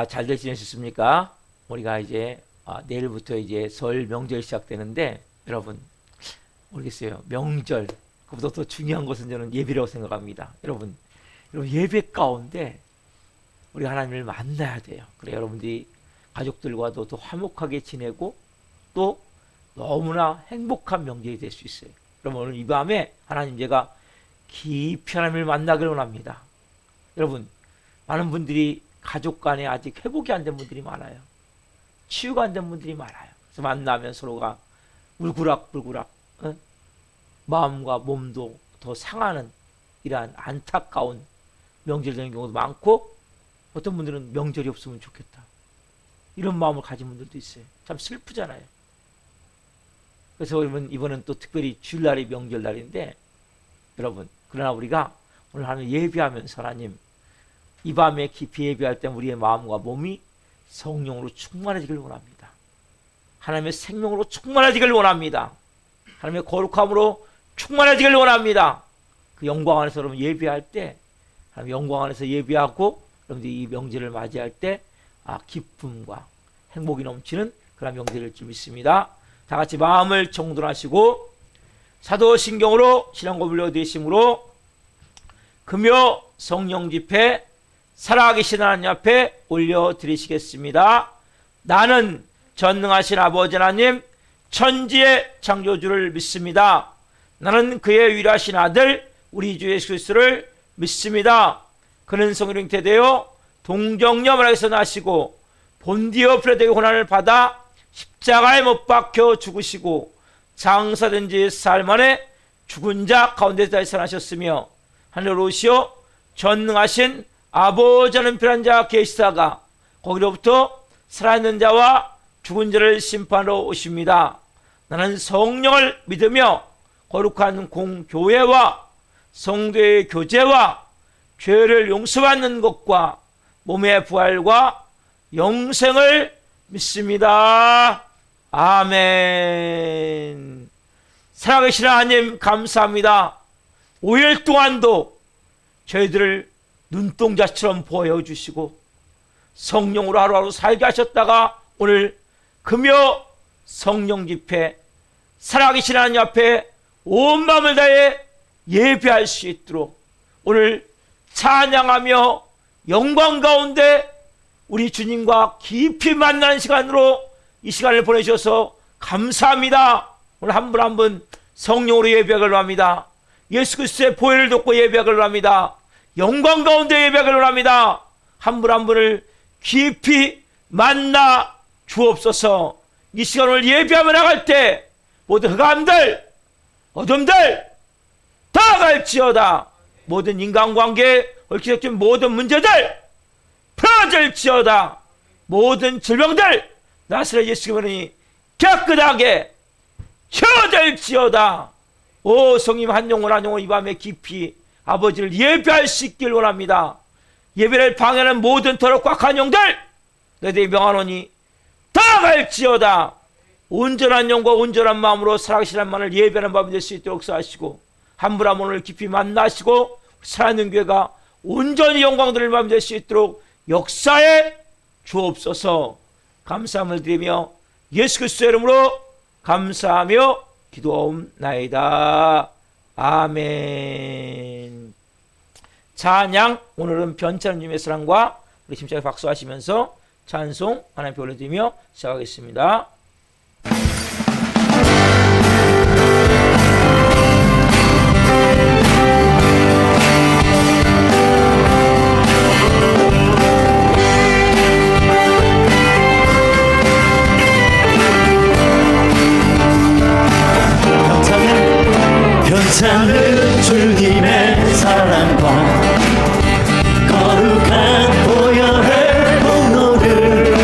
잘들 지내셨습니까? 우리가 이제 내일부터 이제 설 명절 시작되는데 여러분 모르겠어요. 명절 그보다 더 중요한 것은 저는 예배라고 생각합니다. 여러분 예배 가운데 우리 하나님을 만나야 돼요. 그래 여러분들이 가족들과도 더 화목하게 지내고 또 너무나 행복한 명절이 될 수 있어요. 여러분 오늘 이 밤에 하나님 제가 깊이 하나님을 만나기를 원합니다. 여러분 많은 분들이 가족 간에 아직 회복이 안 된 분들이 많아요. 치유가 안 된 분들이 많아요. 그래서 만나면 서로가 울그락불그락 마음과 몸도 더 상하는 이러한 안타까운 명절이 되는 경우도 많고 어떤 분들은 명절이 없으면 좋겠다 이런 마음을 가진 분들도 있어요. 참 슬프잖아요. 그래서 이번은 또 특별히 주일날이 명절날인데 여러분 그러나 우리가 오늘 하나님 예배하면서 하나님 이 밤에 깊이 예배할 때 우리의 마음과 몸이 성령으로 충만해지길 원합니다. 하나님의 생명으로 충만해지길 원합니다. 하나님의 거룩함으로 충만해지길 원합니다. 그 영광 안에서 여러분 예배할 때 하나님 영광 안에서 예배하고 여러분들이 이 명절을 맞이할 때 기쁨과 행복이 넘치는 그런 명절일 줄 믿습니다. 다 같이 마음을 정돈하시고 사도신경으로 신앙고백을 드리심으로 금요 성령 집회 살아계신 하나님 앞에 올려드리시겠습니다. 나는 전능하신 아버지 하나님 천지의 창조주를 믿습니다. 나는 그의 위대하신 아들 우리 주 예수 그리스도를 믿습니다. 그는 성령 잉태되어 동정녀 마리아에서 나시고 본디오 필라토의 고난을 받아 십자가에 못 박혀 죽으시고 장사된 지 4일 만에 죽은 자 가운데서 다시 살아나셨으며 하늘로 오시어 전능하신 아버지 하나님 편한 자 계시다가 거기로부터 살아있는 자와 죽은 자를 심판하러 오십니다. 나는 성령을 믿으며 거룩한 공교회와 성도의 교제와 죄를 용서받는 것과 몸의 부활과 영생을 믿습니다. 아멘. 살아계신 하나님 감사합니다. 5일 동안도 저희들을 눈동자처럼 보여주시고 성령으로 하루하루 살게 하셨다가 오늘 금요 성령 집회 살아계신 하나님 앞에 온 마음을 다해 예배할 수 있도록 오늘 찬양하며 영광 가운데 우리 주님과 깊이 만나는 시간으로 이 시간을 보내주셔서 감사합니다. 오늘 한 분 한 분 성령으로 예배하기를 합니다. 예수 그리스도의 보혈을 돕고 예배하기를 합니다. 영광 가운데 예배하기를 합니다. 한 분 한 분을 깊이 만나 주옵소서. 이 시간을 예배하며 나갈 때 모든 흑암들 어둠들 다 갈지어다. 모든 인간관계에 얽혀진 모든 문제들 풀어질지어다. 모든 질병들 나사렛 예수 그리스도니 깨끗하게 치워질지어다. 오 성님 한 영혼 한 영혼 이 밤에 깊이 아버지를 예배할 수 있길 원합니다. 예배를 방해하는 모든 더럽고 악한 영들 너희들이 명하노니 다 갈지어다. 온전한 영과 온전한 마음으로 살아계신 하나님을 예배하는 밤이 될 수 있도록 역사하시고 한 분 한 분을 깊이 만나시고 살아있는 교회가 온전히 영광들을 밤이 될 수 있도록 역사에 주옵소서. 감사함을 드리며 예수 그리스도의 이름으로 감사하며 기도하옵나이다. 아멘. 찬양 오늘은 변치하는 주님의 사랑과 우리 심차게 박수하시면서 찬송 하나님께 올려드리며 시작하겠습니다. 괜찮은 주님의 사랑과 거룩한 보혈의 공로를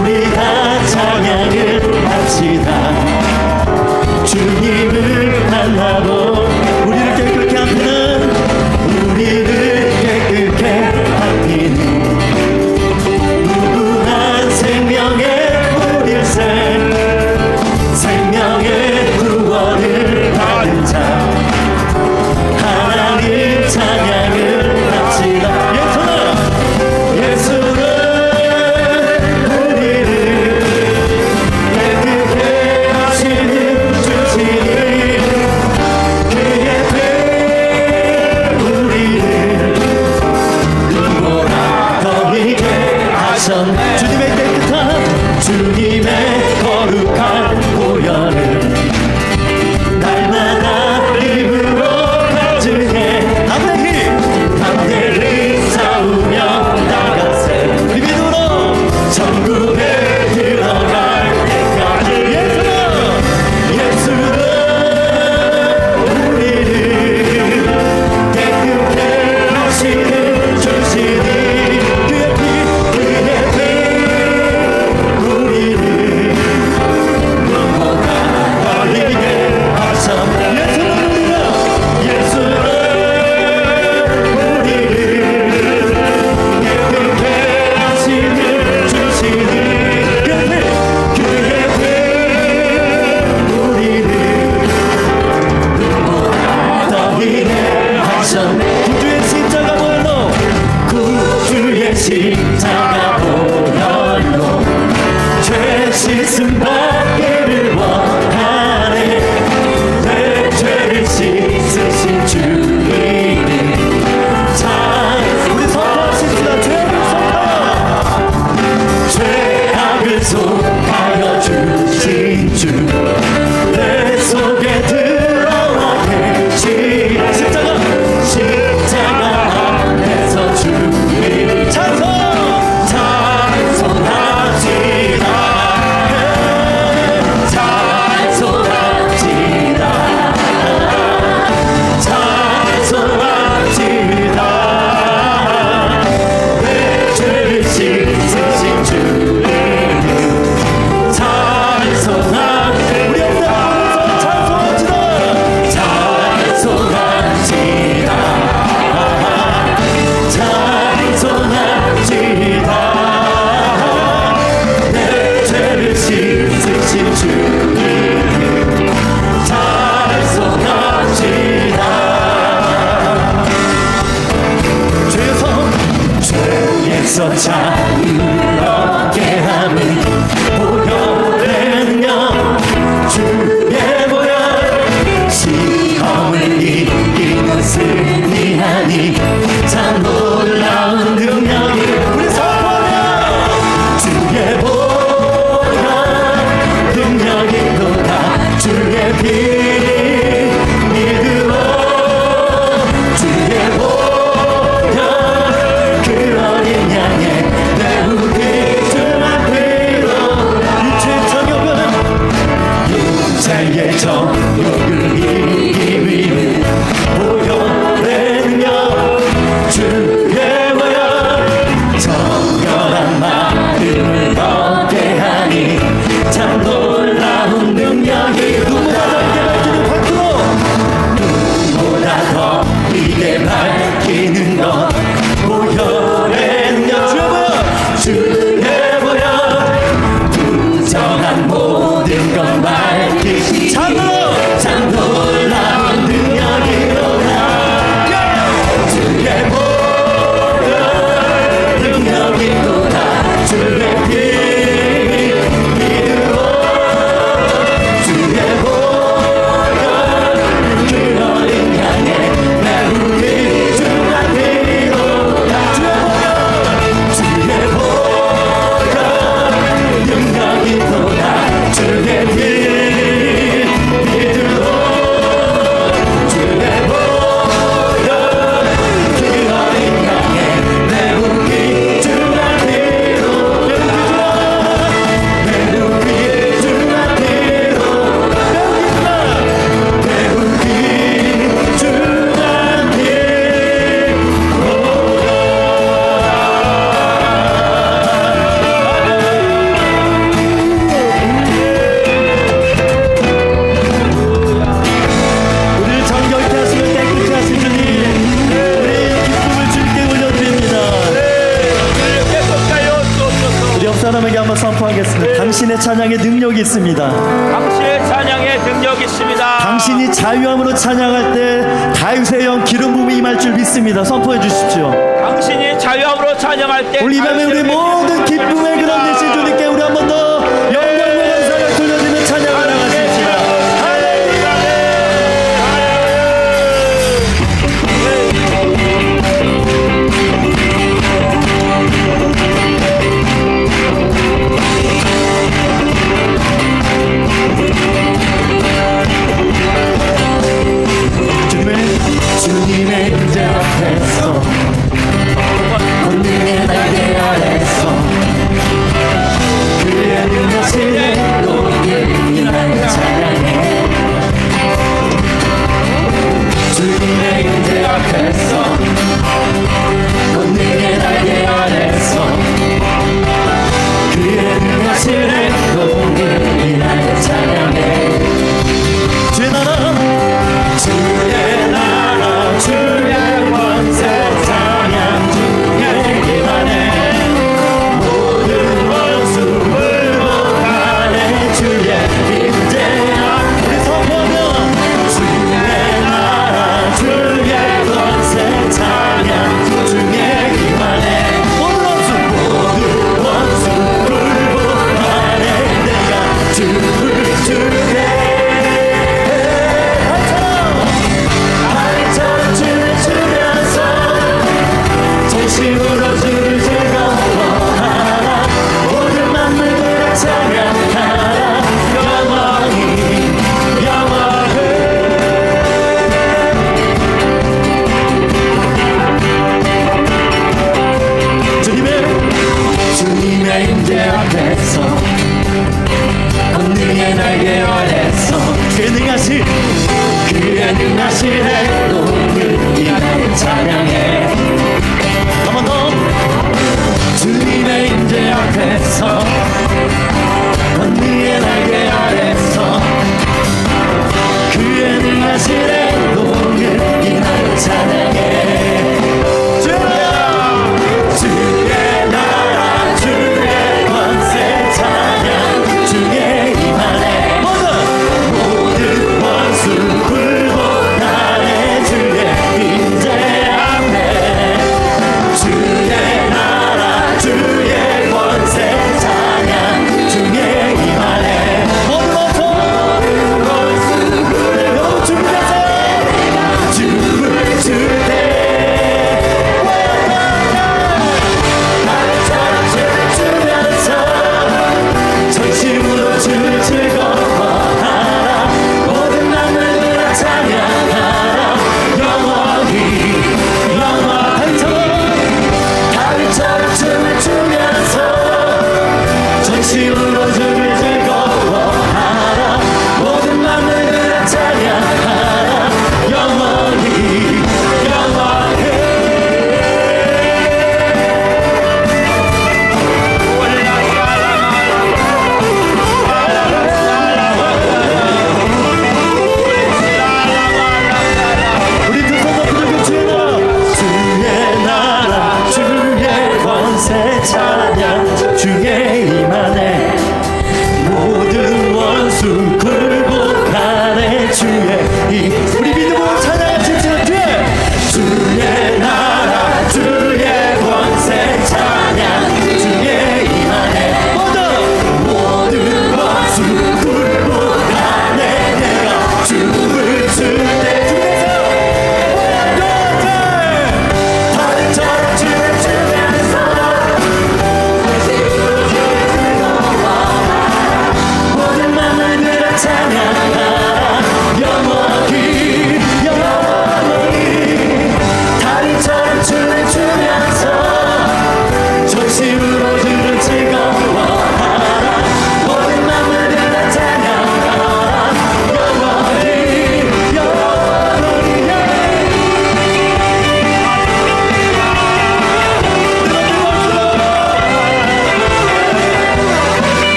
우리 다 십자가 보혈로 죄 씻음 받기를 원하네. 내 죄를 씻으신 주님을 우리 선포하십시다. 죄악을 속하여 주신 주 내 속에 들어와 계시 십자가 앞에서 주님 찬송합시다. 내 죄를 씻으신 주님 죄에서 자유를 얻게 하는 보혈의 능력 주의 보혈 시험을 이기는 승리하니 참 놀라운 능력이 우리 선포하며 주의 보혈 능력이 도다 주의 피 믿으로 주의 보혈 그 어린 양의 내 우리 주만 피로 육체의 정욕을 이기기 위해 보혈의 능력 주의 보혈 정결한 마음을 얻게 하니 참 놀라운 능력이 누구보다 더 이게 밝히는 것 보혈의 능력 주의 보혈 부정한 모든 것 밝히시 참 놀라운 능력이로다 주의 보혈 능력이로다 주의 피 믿으로 주의 보혈 그 어린 양의 내 우리 주만 피로다 주의 보혈 능력이로다 주의 피 사람에게 한번 선포하겠습니다. 당신의 찬양에 능력이 있습니다. 당신의 찬양에 능력이 있습니다. 당신이 자유함으로 찬양할 때 다윗의 영 기름 부음이 임할 줄 믿습니다. 선포해 주십시오. 당신이 자유함으로 찬양할 때 우리 이 밤에 우리 모든 기쁨의 그런 대신 주님께 우리 한 번 더 영광과 감사를 돌려드리며 찬양을 나가십시다. 주님의 의자 앞에서 권능의 날개 아래서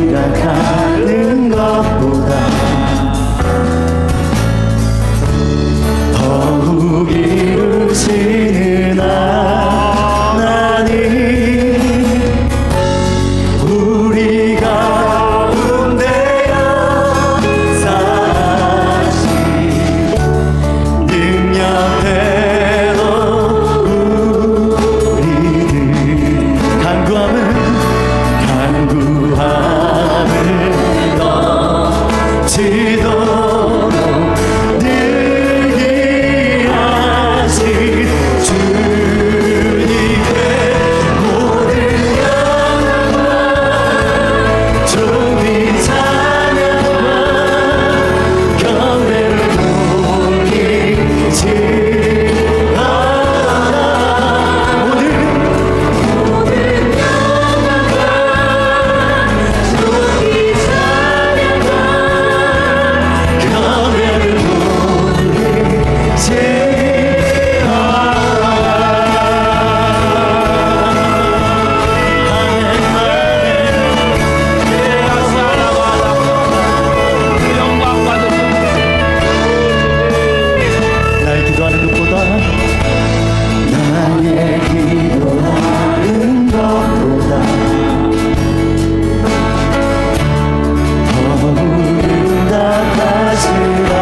살아가는 것보다 더욱 이루시는 하나님, 우리 가운데 역사하신 능력대로 우리를 간구함을 넘치도록 늘게 하신 주님께 모든 영광과 존귀 찬양과 경배를 돌리지어다. 모든 나의 기도하는 것보다 더욱 응답하시라.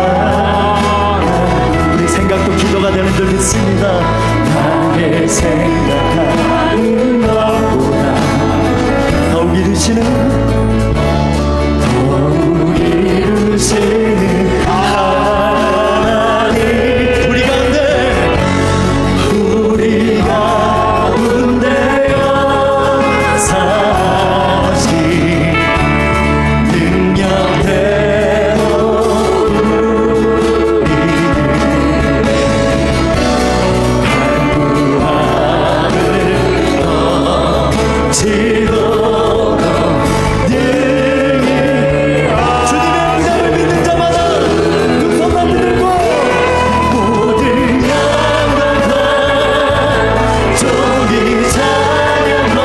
우리 생각도 기도가 되는 줄 믿습니다. 나의 생각하는 것보다 더욱 이루시는 하나님, 우리 가운데 역사하신 능력대로 지도록 능히 주님의 응답을 믿는 자마다 두 손만 들고 모든 영광과 존귀 찬양과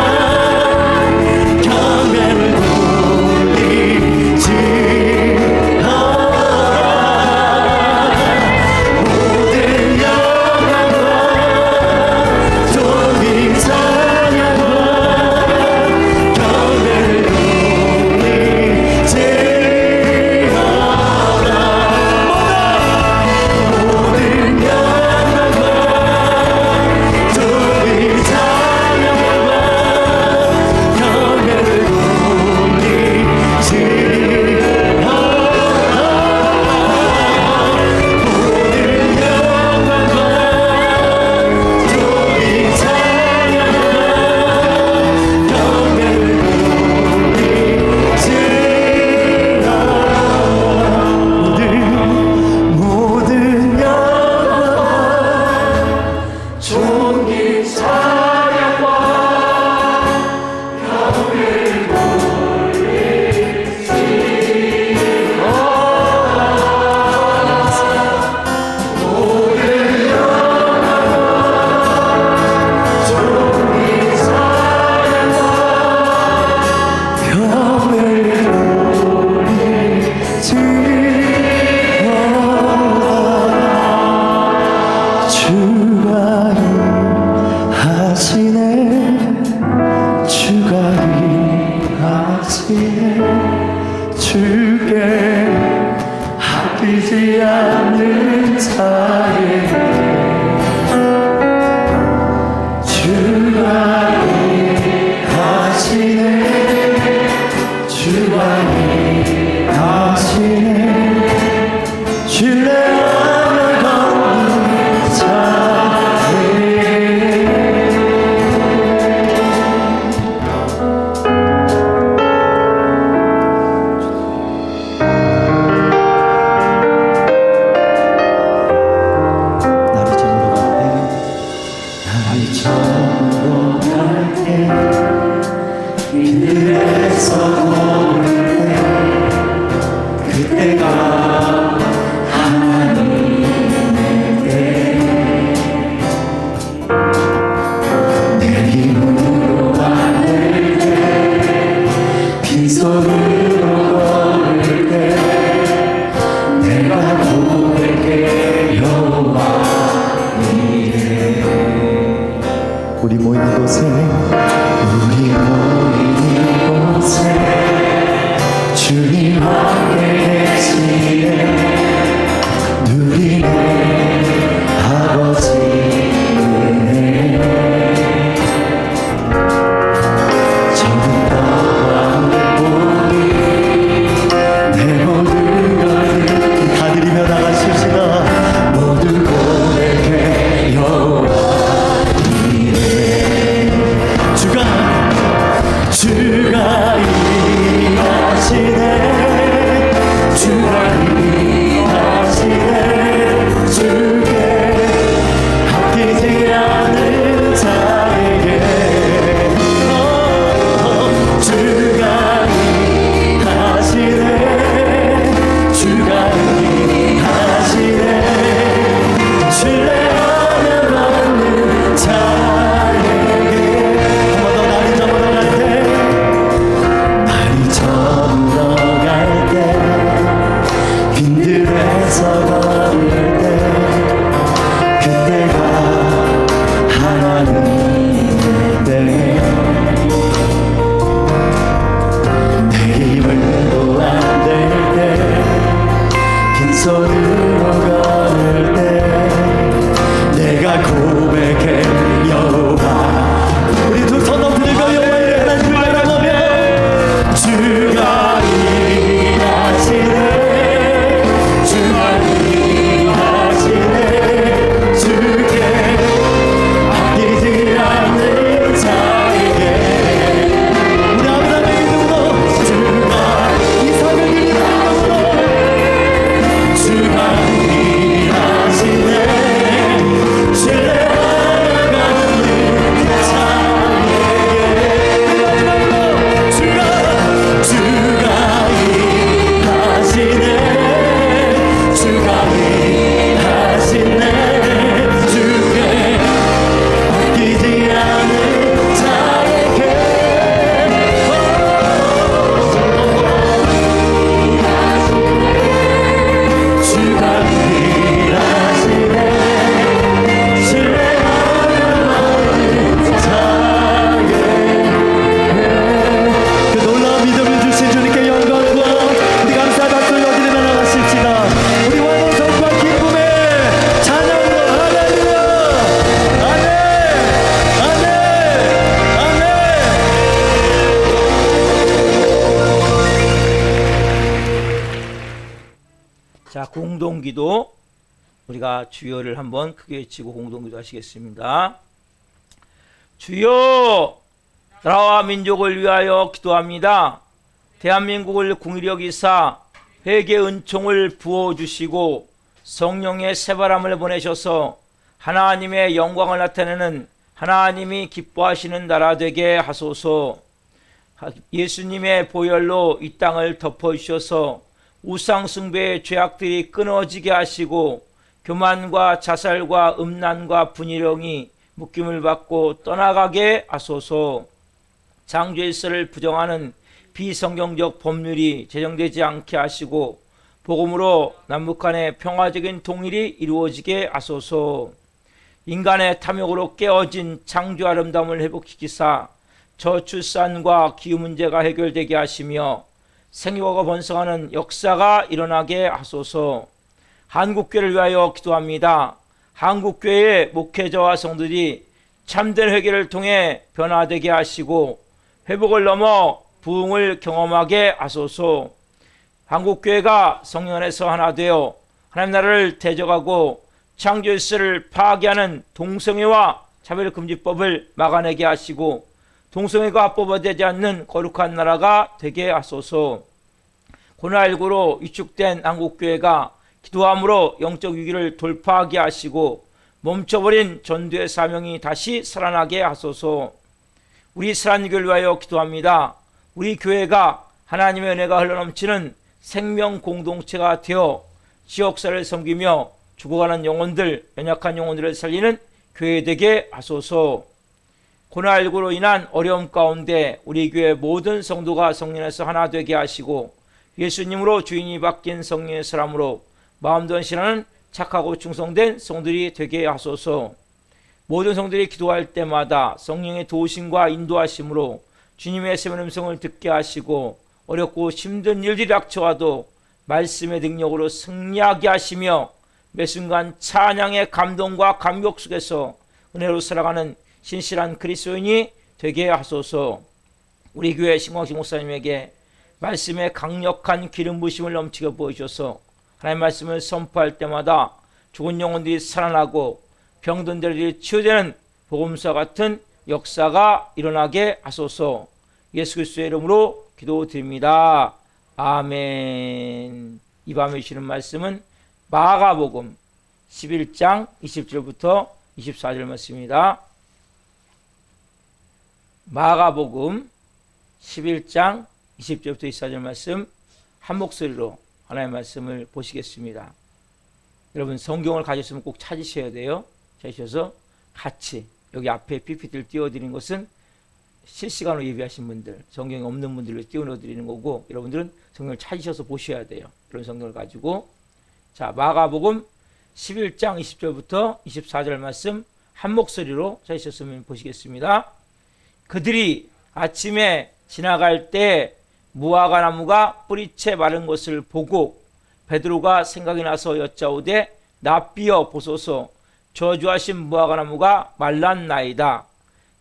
경배를 돌리지어다. 모든 영광과 존귀 찬양과 경배를 돌리지어다. 모든 영광과 존귀 찬양과 경배를 모든 영광과 존귀 찬양과 주가 하시네, 주가 하시네, 주께 아끼지 않는 자에게 주가 하시네, 주가 하시네, 신뢰하며 걷는 자에게 남이 저물어 갈 때, 길에서 걸을 때, 그때가 하나님 주님 함께 계시네 누리네 아버지 은혜 전부 떠나는 보니 내 모든 것을 다 드리며 나가십시다 모두 고백해 여호와 이래 주가 일하시네 주가 일하시네 주께 아끼지 않은 자에게 주가 일하시네 주가 일하시네 신뢰하며 받는 자에게 한 번 더 날이 저물어갈 때 날이 저물어갈 때 빈들에서 걸을 때 그때가 하나님의 때 내 힘을도 안 될 때 빈손으로 걸을 때 내가 고백해 여호와 우리 두 손 높이 들고 여호와 이래 하나님 바라보며 주가 일하시네 주가 일하시네 주께 아끼지 않는 자에게 우리 아브라함의 이름으로 주가 이삭을 드리는 이름으로 주가 일하시네 신뢰하며 가는 자에게 주가 일하시네 주가 일하시네 주께 아끼지 않은 자에게 주가 일하시네 신뢰하는 자에게 그 놀라운 믿음을 주신 주님께 영광과 우리 감사 박수 여드리며 나가십시다. 우리 왕성과 기쁨의 찬양으로 할렐루야 아멘 아멘 아멘. 자, 공동기도 우리가 주여를 한번 크게 외치고 공동기도 하시겠습니다. 주여, 나라와 민족을 위하여 기도합니다. 대한민국을 궁일히 여기사 회개 은총을 부어주시고 성령의 새바람을 보내셔서 하나님의 영광을 나타내는 하나님이 기뻐하시는 나라 되게 하소서. 예수님의 보혈로 이 땅을 덮어주셔서 우상숭배의 죄악들이 끊어지게 하시고 교만과 자살과 음란과 분이령이 묶임을 받고 떠나가게 하소서. 장죄일서를 부정하는 비성경적 법률이 제정되지 않게 하시고 복음으로 남북 간의 평화적인 통일이 이루어지게 하소서. 인간의 탐욕으로 깨어진 창조 아름다움을 회복시키사 저출산과 기후 문제가 해결되게 하시며 생육아가 번성하는 역사가 일어나게 하소서. 한국교회를 위하여 기도합니다. 한국교회의 목회자와 성도들이 참된 회개를 통해 변화되게 하시고 회복을 넘어 부흥을 경험하게 하소서. 한국교회가 성령 안에서 하나 되어 하나님 나라를 대적하고 창조일서를 파괴하는 동성애와 차별금지법을 막아내게 하시고 동성애가 합법화되지 않는 거룩한 나라가 되게 하소서. 코로나19로 위축된 한국교회가 기도함으로 영적 위기를 돌파하게 하시고 멈춰버린 전도의 사명이 다시 살아나게 하소서. 우리 스란교를 위하여 기도합니다. 우리 교회가 하나님의 은혜가 흘러넘치는 생명 공동체가 되어 지역사를 섬기며 죽어가는 영혼들, 연약한 영혼들을 살리는 교회 되게 하소서. 코로나19로 인한 어려움 가운데 우리 교회 모든 성도가 성령에서 하나 되게 하시고 예수님으로 주인이 바뀐 성령의 사람으로 마음 전신하는 착하고 충성된 성들이 되게 하소서. 모든 성들이 기도할 때마다 성령의 도우심과 인도하심으로 주님의 세운 음성을 듣게 하시고 어렵고 힘든 일들이 닥쳐와도 말씀의 능력으로 승리하게 하시며 매 순간 찬양의 감동과 감격 속에서 은혜로 살아가는 신실한 그리스도인이 되게 하소서. 우리 교회 신광식 목사님에게 말씀의 강력한 기름 부으심을 넘치게 부어주셔서 하나님의 말씀을 선포할 때마다 죽은 영혼들이 살아나고 병든 자들이 치유되는 복음사 같은 역사가 일어나게 하소서. 예수 그리스도의 이름으로 기도드립니다. 아멘. 이 밤에 주시는 말씀은 마가복음 11장 20절부터 24절 말씀입니다. 마가복음 11장 20절부터 24절 말씀 한 목소리로 하나님의 말씀을 보시겠습니다. 여러분 성경을 가졌으면 꼭 찾으셔야 돼요. 찾으셔서 같이 여기 앞에 PPT를 띄워드리는 것은 실시간으로 예비하신 분들, 성경이 없는 분들을 띄워드리는 거고, 여러분들은 성경을 찾으셔서 보셔야 돼요. 그런 성경을 가지고. 자, 마가복음 11장 20절부터 24절 말씀 한 목소리로 찾으셨으면 보시겠습니다. 그들이 아침에 지나갈 때 무화과 나무가 뿌리채 마른 것을 보고 베드로가 생각이 나서 여짜오되 납비여 보소서, 저주하신 무화과 나무가 말랐나이다.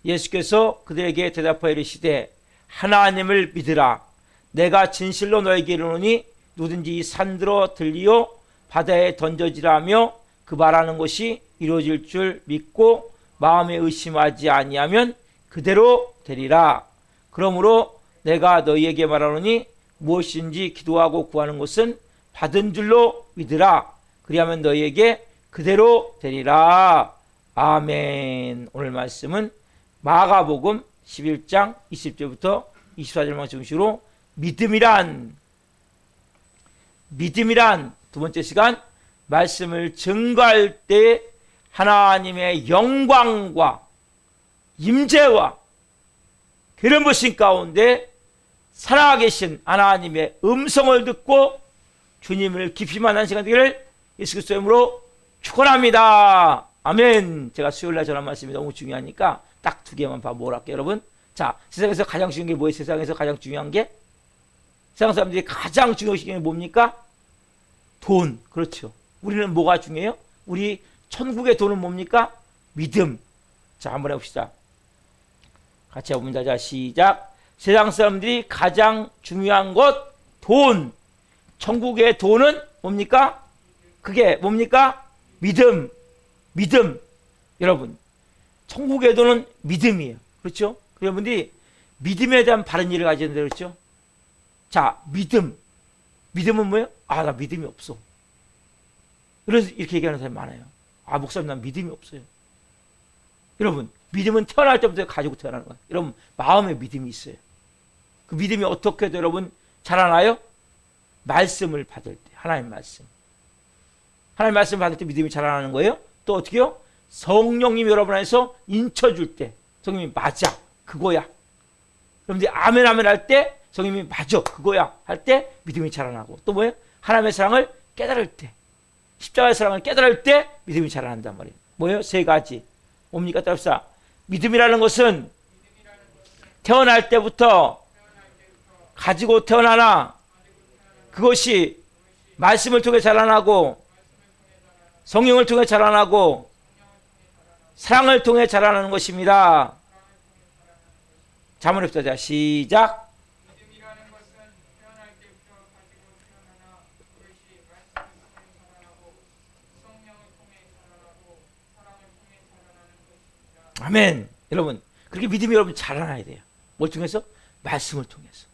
예수께서 그들에게 대답하여 이르시되 하나님을 믿으라. 내가 진실로 너에게 이르노니 누구든지 이 산들어 들리어 바다에 던져지라 하며 그 말하는 것이 이루어질 줄 믿고 마음에 의심하지 아니하면 그대로 되리라. 그러므로 내가 너희에게 말하노니 무엇인지 기도하고 구하는 것은 받은 줄로 믿으라. 그리하면 너희에게 그대로 되리라. 아멘. 오늘 말씀은 마가복음 11장 20절부터 24절만 중심으로 믿음이란 두 번째 시간 말씀을 증거할 때 하나님의 영광과 임재와 기름 부으심 가운데 살아계신 하나님의 음성을 듣고 주님을 깊이 만난 시간 되기를 예수 그리스도의 이름으로 축원합니다. 아멘. 제가 수요일날 전한 말씀이 너무 중요하니까 딱 두 개만 봐 모을게요, 여러분. 자, 세상에서 가장 중요한 게 뭐예요? 세상에서 가장 중요한 게? 세상 사람들이 가장 중요한 게 뭡니까? 돈. 그렇죠. 우리는 뭐가 중요해요? 우리 천국의 돈은 뭡니까? 믿음. 자, 한번 해봅시다. 같이 해보면 자, 시작. 세상 사람들이 가장 중요한 것, 돈. 천국의 돈은 뭡니까? 그게 뭡니까? 믿음. 믿음. 여러분, 천국의 돈은 믿음이에요. 그렇죠? 여러분들이 믿음에 대한 바른 이해를 가져야 된다 그랬죠? 자, 믿음. 믿음은 뭐예요? 아, 나 믿음이 없어. 그래서 이렇게 얘기하는 사람이 많아요. 아, 목사님, 난 믿음이 없어요. 여러분, 믿음은 태어날 때부터 가지고 태어나는 거예요. 여러분, 마음에 믿음이 있어요. 그 믿음이 어떻게 해도 여러분 자라나요? 말씀을 받을 때, 하나님 말씀. 하나님 말씀 받을 때 믿음이 자라나는 거예요. 또 어떻게요? 성령님 여러분 안에서 인쳐줄 때, 성령님이 맞아, 그거야. 여러분들이 아멘 아멘 할 때, 성령님이 맞아, 그거야 할 때 믿음이 자라나고, 또 뭐예요? 하나님의 사랑을 깨달을 때, 십자가의 사랑을 깨달을 때 믿음이 자라난단 말이에요. 뭐예요? 세 가지. 뭡니까? 따릅시다. 믿음이라는 것은 태어날 때부터 가지고 태어나나 그것이 말씀을 통해 자라나고 성령을 통해 자라나고 사랑을 통해 자라나는 것입니다. 자, 한번 해봅시다. 자, 시작. 믿음이라는 것은 태어날 때부터 가지고 태어나나 그것이 말씀을 통해 자라나고 성령을 통해 자라나고 사랑을 통해 자라나는 것입니다. 아멘. 여러분, 그렇게 믿음이 여러분 자라나야 돼요. 뭘 통해서? 말씀을 통해서.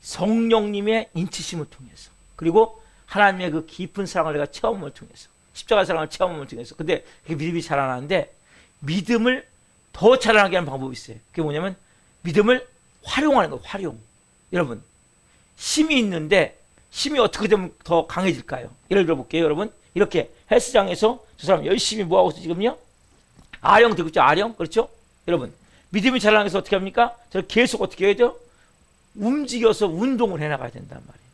성령님의 인치심을 통해서. 그리고 하나님의 그 깊은 사랑을 내가 체험을 통해서. 십자가 사랑을 체험을 통해서. 근데 그게 믿음이 자라나는데 믿음을 더 자라나게 하는 방법이 있어요. 그게 뭐냐면 믿음을 활용하는 거예요. 활용. 여러분, 힘이 있는데 힘이 어떻게 되면 더 강해질까요? 예를 들어 볼게요. 여러분, 이렇게 헬스장에서 저 사람 열심히 뭐하고 있어 지금요? 아령 되고 있죠. 아령. 그렇죠? 여러분, 믿음이 자라나기 위해서 어떻게 합니까? 저를 계속 어떻게 해야 돼요? 움직여서 운동을 해나가야 된단 말이에요.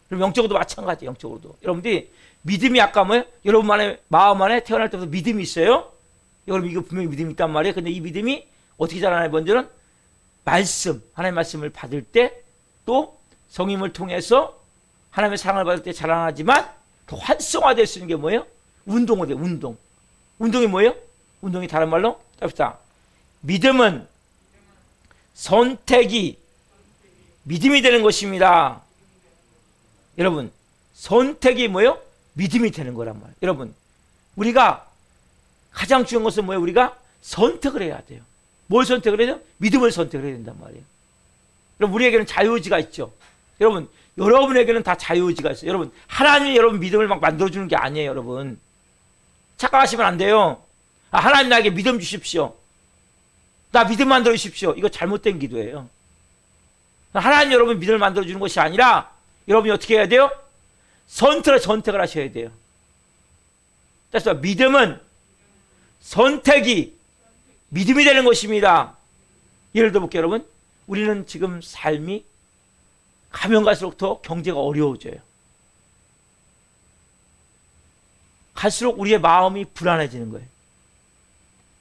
그럼 영적으로도 마찬가지예요. 영적으로도. 여러분들이 믿음이 아까 뭐예요? 여러분 마음 안에 태어날 때부터 믿음이 있어요. 여러분, 이거 분명히 믿음이 있단 말이에요. 근데 이 믿음이 어떻게 자라나요? 먼저는 말씀, 하나님의 말씀을 받을 때, 또 성임을 통해서 하나님의 사랑을 받을 때 자라나지만 더 활성화될 수 있는 게 뭐예요? 운동을 해요. 운동. 운동이 뭐예요? 운동이 다른 말로 합시다. 믿음은 선택이 믿음이 되는 것입니다. 여러분, 선택이 뭐예요? 믿음이 되는 거란 말이에요. 여러분, 우리가 가장 중요한 것은 뭐예요? 우리가 선택을 해야 돼요. 뭘 선택을 해야 돼요? 믿음을 선택을 해야 된단 말이에요. 여러분, 우리에게는 자유의지가 있죠. 여러분, 여러분에게는 다 자유의지가 있어요. 여러분, 하나님이 여러분 믿음을 막 만들어주는 게 아니에요. 여러분, 착각하시면 안 돼요. 하나님 나에게 믿음 주십시오. 나 믿음 만들어 주십시오. 이거 잘못된 기도예요. 하나님 여러분 믿음을 만들어주는 것이 아니라 여러분이 어떻게 해야 돼요? 선택을 하셔야 돼요. 그래서 믿음은 선택이 믿음이 되는 것입니다. 예를 들어 볼게요, 여러분. 우리는 지금 삶이 가면 갈수록 더 경제가 어려워져요. 갈수록 우리의 마음이 불안해지는 거예요.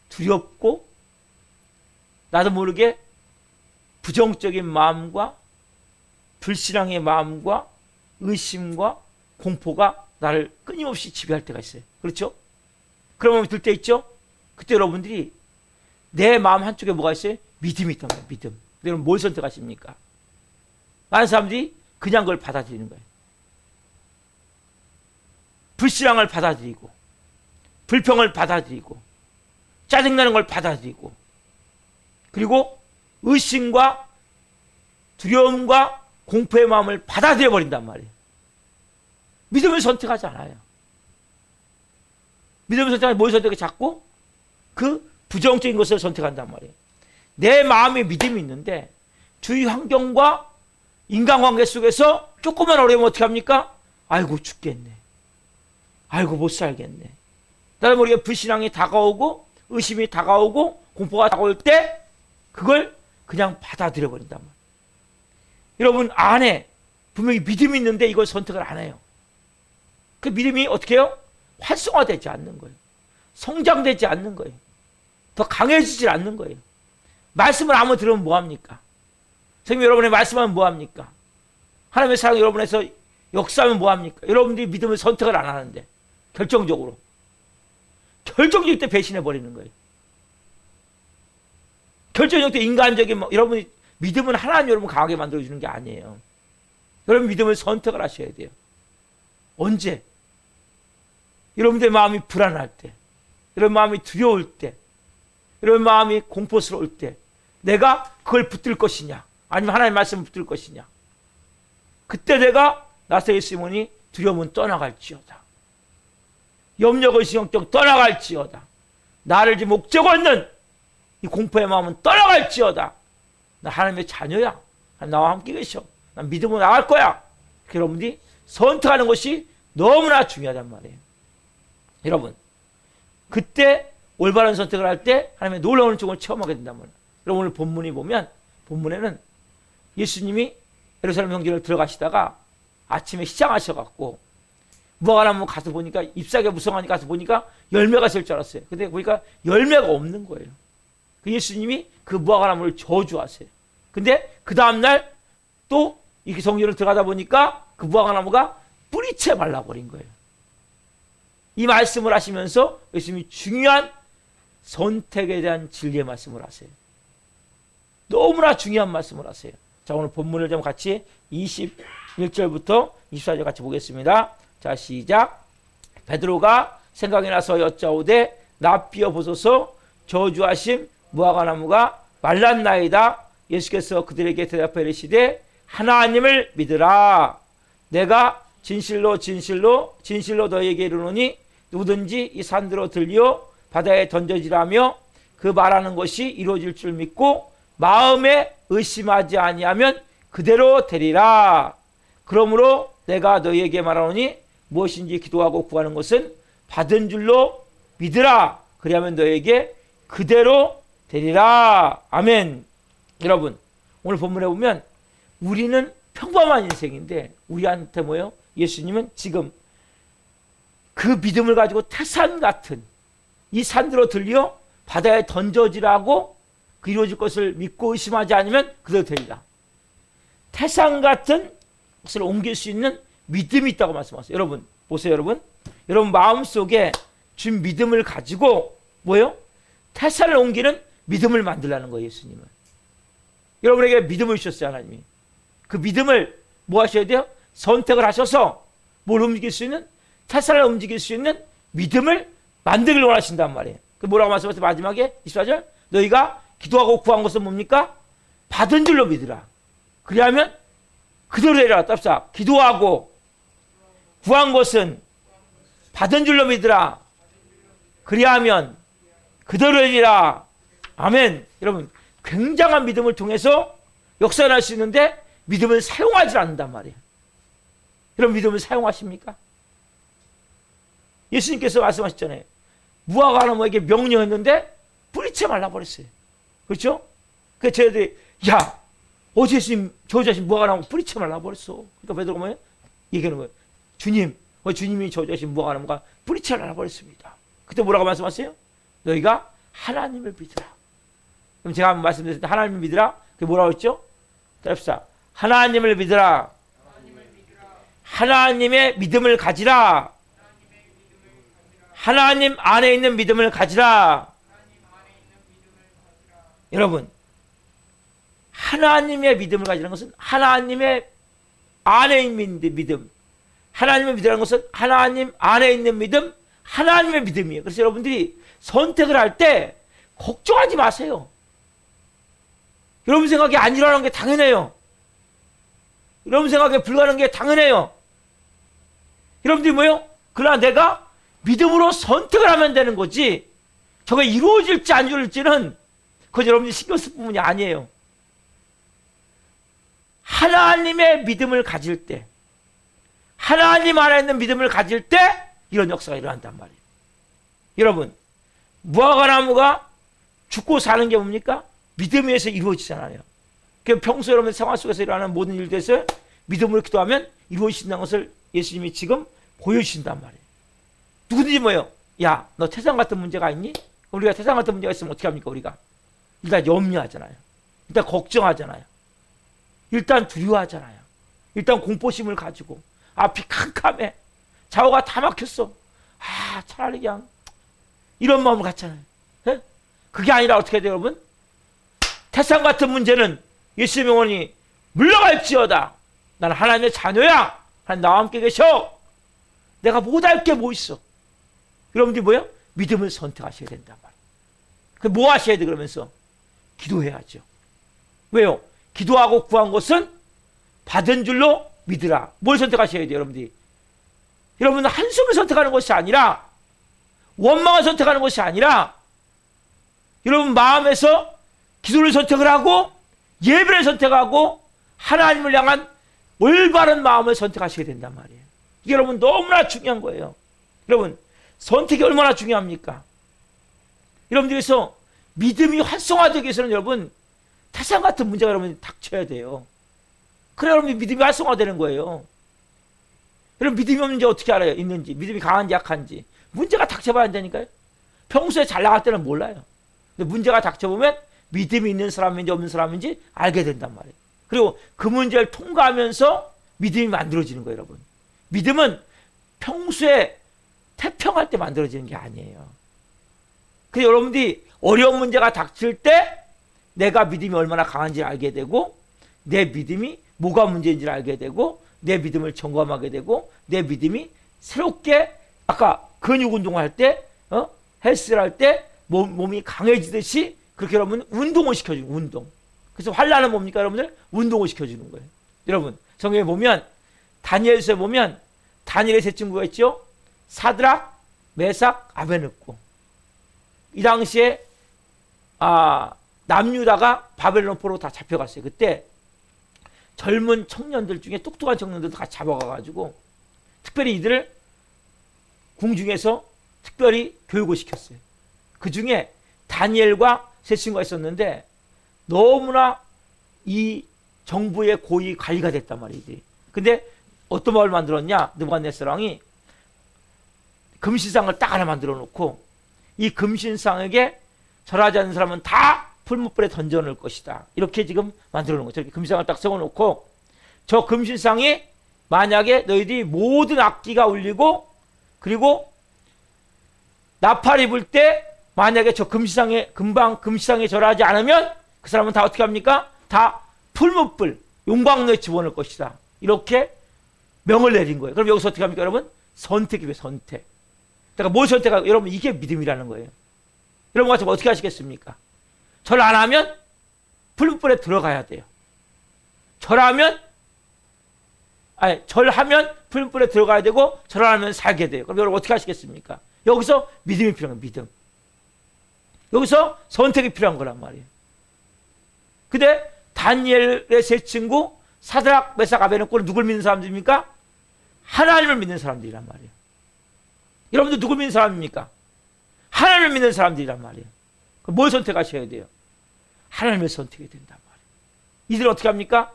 두렵고 나도 모르게 부정적인 마음과 불신앙의 마음과 의심과 공포가 나를 끊임없이 지배할 때가 있어요. 그렇죠? 그런 마음이 들 때 있죠? 그때 여러분들이 내 마음 한쪽에 뭐가 있어요? 믿음이 있단 말이에요. 믿음. 여러분 뭘 선택하십니까? 많은 사람들이 그냥 그걸 받아들이는 거예요. 불신앙을 받아들이고 불평을 받아들이고 짜증나는 걸 받아들이고 그리고 의심과 두려움과 공포의 마음을 받아들여 버린단 말이에요. 믿음을 선택하지 않아요. 믿음을 선택하지 뭘 선택해? 자꾸 그 부정적인 것을 선택한단 말이에요. 내 마음에 믿음이 있는데 주위 환경과 인간관계 속에서 조금만 어려우면 어떻게 합니까? 아이고 죽겠네. 아이고 못 살겠네. 나도 모르게 불신앙이 다가오고 의심이 다가오고 공포가 다가올 때 그걸 그냥 받아들여 버린단 말이에요. 여러분 안에 분명히 믿음이 있는데 이걸 선택을 안 해요. 그 믿음이 어떻게 해요? 활성화되지 않는 거예요. 성장되지 않는 거예요. 더 강해지지 않는 거예요. 말씀을 아무 들으면 뭐합니까? 선생님 여러분의 말씀하면 뭐합니까? 하나님의 사랑 여러분에서 역사하면 뭐합니까? 여러분들이 믿음을 선택을 안 하는데 결정적으로 때 배신해버리는 거예요. 결정적 때 인간적인 여러분이 믿음은 하나님 여러분 강하게 만들어주는 게 아니에요. 여러분 믿음을 선택을 하셔야 돼요. 언제? 여러분들의 마음이 불안할 때, 여러분 마음이 두려울 때, 여러분 마음이 공포스러울 때 내가 그걸 붙들 것이냐 아니면 하나님의 말씀을 붙들 것이냐. 그때 내가 나사렛 시몬이 두려움은 떠나갈지어다. 염려가 의심걱정 떠나갈지어다. 나를 지금 목적 없는 이 공포의 마음은 떠나갈지어다. 나 하나님의 자녀야. 나와 함께 계셔. 난 믿음으로 나갈 거야. 여러분들이 선택하는 것이 너무나 중요하단 말이에요. 여러분 그때 올바른 선택을 할 때 하나님의 놀라운 축복을 체험하게 된단 말이에요. 여러분 오늘 본문이 보면 본문에는 예수님이 예루살렘 성전을 들어가시다가 아침에 시장하셔갖고 무화과나무 가서 보니까 잎사귀가 무성하니까 가서 보니까 열매가 있을 줄 알았어요. 근데 보니까 열매가 없는 거예요. 그 예수님이 그 무화과나무를 저주하세요. 근데 그 다음날 또 이 성전을 들어가다 보니까 그 무화과나무가 뿌리채 말라버린 거예요. 이 말씀을 하시면서 예수님이 중요한 선택에 대한 진리의 말씀을 하세요. 너무나 중요한 말씀을 하세요. 자, 오늘 본문을 좀 같이 21절부터 24절 같이 보겠습니다. 자, 시작. 베드로가 생각이 나서 여짜오되 납비어 보소서 저주하심 무화과나무가 말랐나이다. 예수께서 그들에게 대답하여 이르시되 하나님을 믿으라. 내가 진실로 너희에게 이르노니 누구든지 이 산들어 들려 바다에 던져지라며 그 말하는 것이 이루어질 줄 믿고 마음에 의심하지 아니하면 그대로 되리라. 그러므로 내가 너희에게 말하노니 무엇인지 기도하고 구하는 것은 받은 줄로 믿으라. 그리하면 너희에게 그대로 되리라. 아멘. 여러분 오늘 본문에 보면 우리는 평범한 인생인데 우리한테 뭐예요? 예수님은 지금 그 믿음을 가지고 태산 같은 이 산들어 들려 바다에 던져지라고 그 이루어질 것을 믿고 의심하지 않으면 그대로 되리라. 태산 같은 역사를 옮길 수 있는 믿음이 있다고 말씀하세요. 여러분 보세요. 여러분 마음속에 준 믿음을 가지고 뭐예요? 태산을 옮기는 믿음을 만들라는 거예요. 예수님은 여러분에게 믿음을 주셨어요. 하나님이 그 믿음을 뭐 하셔야 돼요? 선택을 하셔서 뭘 움직일 수 있는, 태산을 움직일 수 있는 믿음을 만들길 원하신단 말이에요. 그 뭐라고 말씀하세요? 마지막에 24절 너희가 기도하고 구한 것은 뭡니까? 받은 줄로 믿으라. 그리하면 그대로 되리라. 답사 기도하고 구한 것은 받은 줄로 믿으라. 그리하면 그대로 되리라. 아멘. 여러분 굉장한 믿음을 통해서 역사를 할 수 있는데 믿음을 사용하지 않는단 말이에요. 여러분 믿음을 사용하십니까? 예수님께서 말씀하셨잖아요. 무화과나무에게 명령했는데 뿌리채 말라버렸어요. 그렇죠? 그래서 저희들이 야 어제 예수님 저 자신 무화과나무 뿌리채 말라버렸어. 그러니까 베드로가 뭐예요? 얘기하는 거예요. 주님 주님이 저 자신 무화과나무가 뿌리채 말라버렸습니다. 그때 뭐라고 말씀하세요? 너희가 하나님을 믿으라. 그럼 제가 한번 말씀드렸을 때 하나님을 믿으라. 그게 뭐라고 했죠? 따라합시다. 하나님을 믿으라. 하나님의 믿음을 가지라. 하나님 안에 있는 믿음을 가지라. 여러분 하나님의 믿음을 가지라는 것은 하나님의 안에 있는 믿음, 하나님의 믿음이라는 것은 하나님 안에 있는 믿음, 하나님의 믿음이에요. 그래서 여러분들이 선택을 할 때 걱정하지 마세요. 여러분 생각에 안 일어나는 게 당연해요. 여러분 생각에 불가능한 게 당연해요. 여러분들이 뭐예요? 그러나 내가 믿음으로 선택을 하면 되는 거지 저게 이루어질지 안 이루어질지는 그건 여러분들이 신경 쓸 부분이 아니에요. 하나님의 믿음을 가질 때, 하나님 안에 있는 믿음을 가질 때 이런 역사가 일어난단 말이에요. 여러분 무화과나무가 죽고 사는 게 뭡니까? 믿음에 의해서 이루어지잖아요. 그 평소 여러분의 생활 속에서 일어나는 모든 일들에서 믿음으로 기도하면 이루어진다는 것을 예수님이 지금 보여주신단 말이에요. 누구든지 뭐예요? 야, 너 태산 같은 문제가 있니? 우리가 태산 같은 문제가 있으면 어떻게 합니까? 우리가 일단 염려하잖아요. 일단 걱정하잖아요. 일단 두려워하잖아요. 일단 공포심을 가지고 앞이 캄캄해. 좌우가 다 막혔어. 차라리 그냥 이런 마음을 갖잖아요. 네? 그게 아니라 어떻게 돼요, 여러분? 태산 같은 문제는 예수의 명언이 물러갈지어다. 나는 하나님의 자녀야. 하나님 나와 함께 계셔. 내가 못할 게 뭐 있어? 여러분들이 뭐예요? 믿음을 선택하셔야 된단 말이에요. 그 뭐 하셔야 돼 그러면서? 기도해야죠. 왜요? 기도하고 구한 것은 받은 줄로 믿으라. 뭘 선택하셔야 돼요, 여러분들이? 여러분은 한숨을 선택하는 것이 아니라 원망을 선택하는 것이 아니라 여러분 마음에서 기도를 선택을 하고 예배를 선택하고 하나님을 향한 올바른 마음을 선택하셔야 된단 말이에요. 이게 여러분 너무나 중요한 거예요. 여러분 선택이 얼마나 중요합니까? 여러분들께서 믿음이 활성화되기 위해서는 여러분 태산 같은 문제가 여러분 닥쳐야 돼요. 그래야 여러분 믿음이 활성화되는 거예요. 여러분 믿음이 없는지 어떻게 알아요? 있는지, 믿음이 강한지 약한지. 문제가 닥쳐봐야 한다니까요. 평소에 잘 나갈 때는 몰라요. 근데 문제가 닥쳐보면 믿음이 있는 사람인지 없는 사람인지 알게 된단 말이에요. 그리고 그 문제를 통과하면서 믿음이 만들어지는 거예요, 여러분. 믿음은 평소에 태평할 때 만들어지는 게 아니에요. 그래서 여러분들이 어려운 문제가 닥칠 때 내가 믿음이 얼마나 강한지 알게 되고 내 믿음이 뭐가 문제인지를 알게 되고 내 믿음을 점검하게 되고 내 믿음이 새롭게 아까 근육 운동할 때 헬스를 할 때 몸이 강해지듯이 그렇게 여러분 운동을 시켜주는 운동. 그래서 환란은 뭡니까 여러분들? 운동을 시켜주는 거예요. 여러분 성경에 보면 다니엘서에 보면 다니엘의 세 친구가 있죠. 사드락, 메삭, 아베느고. 이 당시에 남유다가 바벨론 포로 다 잡혀갔어요. 그때 젊은 청년들 중에 똑똑한 청년들도 같이 잡아가가지고 특별히 이들을 궁중에서 특별히 교육을 시켰어요. 그 중에 다니엘과 세 친구가 있었는데 너무나 이 정부의 고위 관리가 됐단 말이에요. 근데 어떤 마을을 만들었냐? 느부갓네살 왕이 금신상을 딱 하나 만들어 놓고 이 금신상에게 절하지 않는 사람은 다 풀무불에 던져 놓을 것이다. 이렇게 지금 만들어 놓은 거죠. 이렇게 금신상을 딱 세워 놓고 저 금신상이 만약에 너희들이 모든 악기가 울리고 그리고 나팔 입을 때 만약에 저 금시상에 절하지 않으면 그 사람은 다 어떻게 합니까? 다 풀무불 용광로에 집어넣을 것이다. 이렇게 명을 내린 거예요. 그럼 여기서 어떻게 합니까, 여러분? 선택이에요, 선택. 그러니까 뭘 선택하고, 여러분, 이게 믿음이라는 거예요. 여러분 같으면 어떻게 하시겠습니까? 절 안 하면 풀무불에 들어가야 돼요. 절하면 풀무불에 들어가야 되고, 절 안 하면 살게 돼요. 그럼 여러분 어떻게 하시겠습니까? 여기서 믿음이 필요한 거예요, 믿음. 여기서 선택이 필요한 거란 말이에요. 근데 다니엘의 세 친구 사드락, 메삭, 아베느고는 누굴 믿는 사람들입니까? 하나님을 믿는 사람들이란 말이에요. 여러분들 누굴 믿는 사람입니까? 하나님을 믿는 사람들이란 말이에요. 그럼 뭘 선택하셔야 돼요? 하나님을 선택해야 된단 말이에요. 이들은 어떻게 합니까?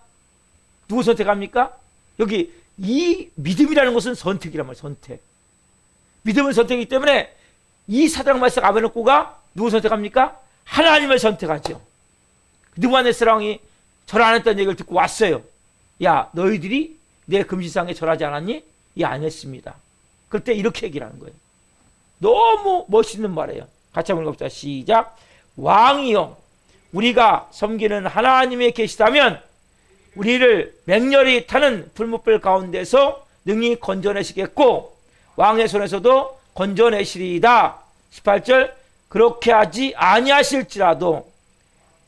누구 선택합니까? 여기 이 믿음이라는 것은 선택이란 말이에요. 선택. 믿음은 선택이기 때문에 이 사드락, 메삭, 아베느고가 누구 선택합니까? 하나님을 선택하죠. 느부갓네살왕이 절 안 했다는 얘기를 듣고 왔어요. 야, 너희들이 내 금시상에 절하지 않았니? 예, 안 했습니다. 그럴 때 이렇게 얘기를 하는 거예요. 너무 멋있는 말이에요. 같이 한번 읽어봅시다. 시작. 왕이여, 우리가 섬기는 하나님이 계시다면 우리를 맹렬히 타는 불못불 가운데서 능히 건져내시겠고 왕의 손에서도 건져내시리이다. 18절. 그렇게 하지 아니하실지라도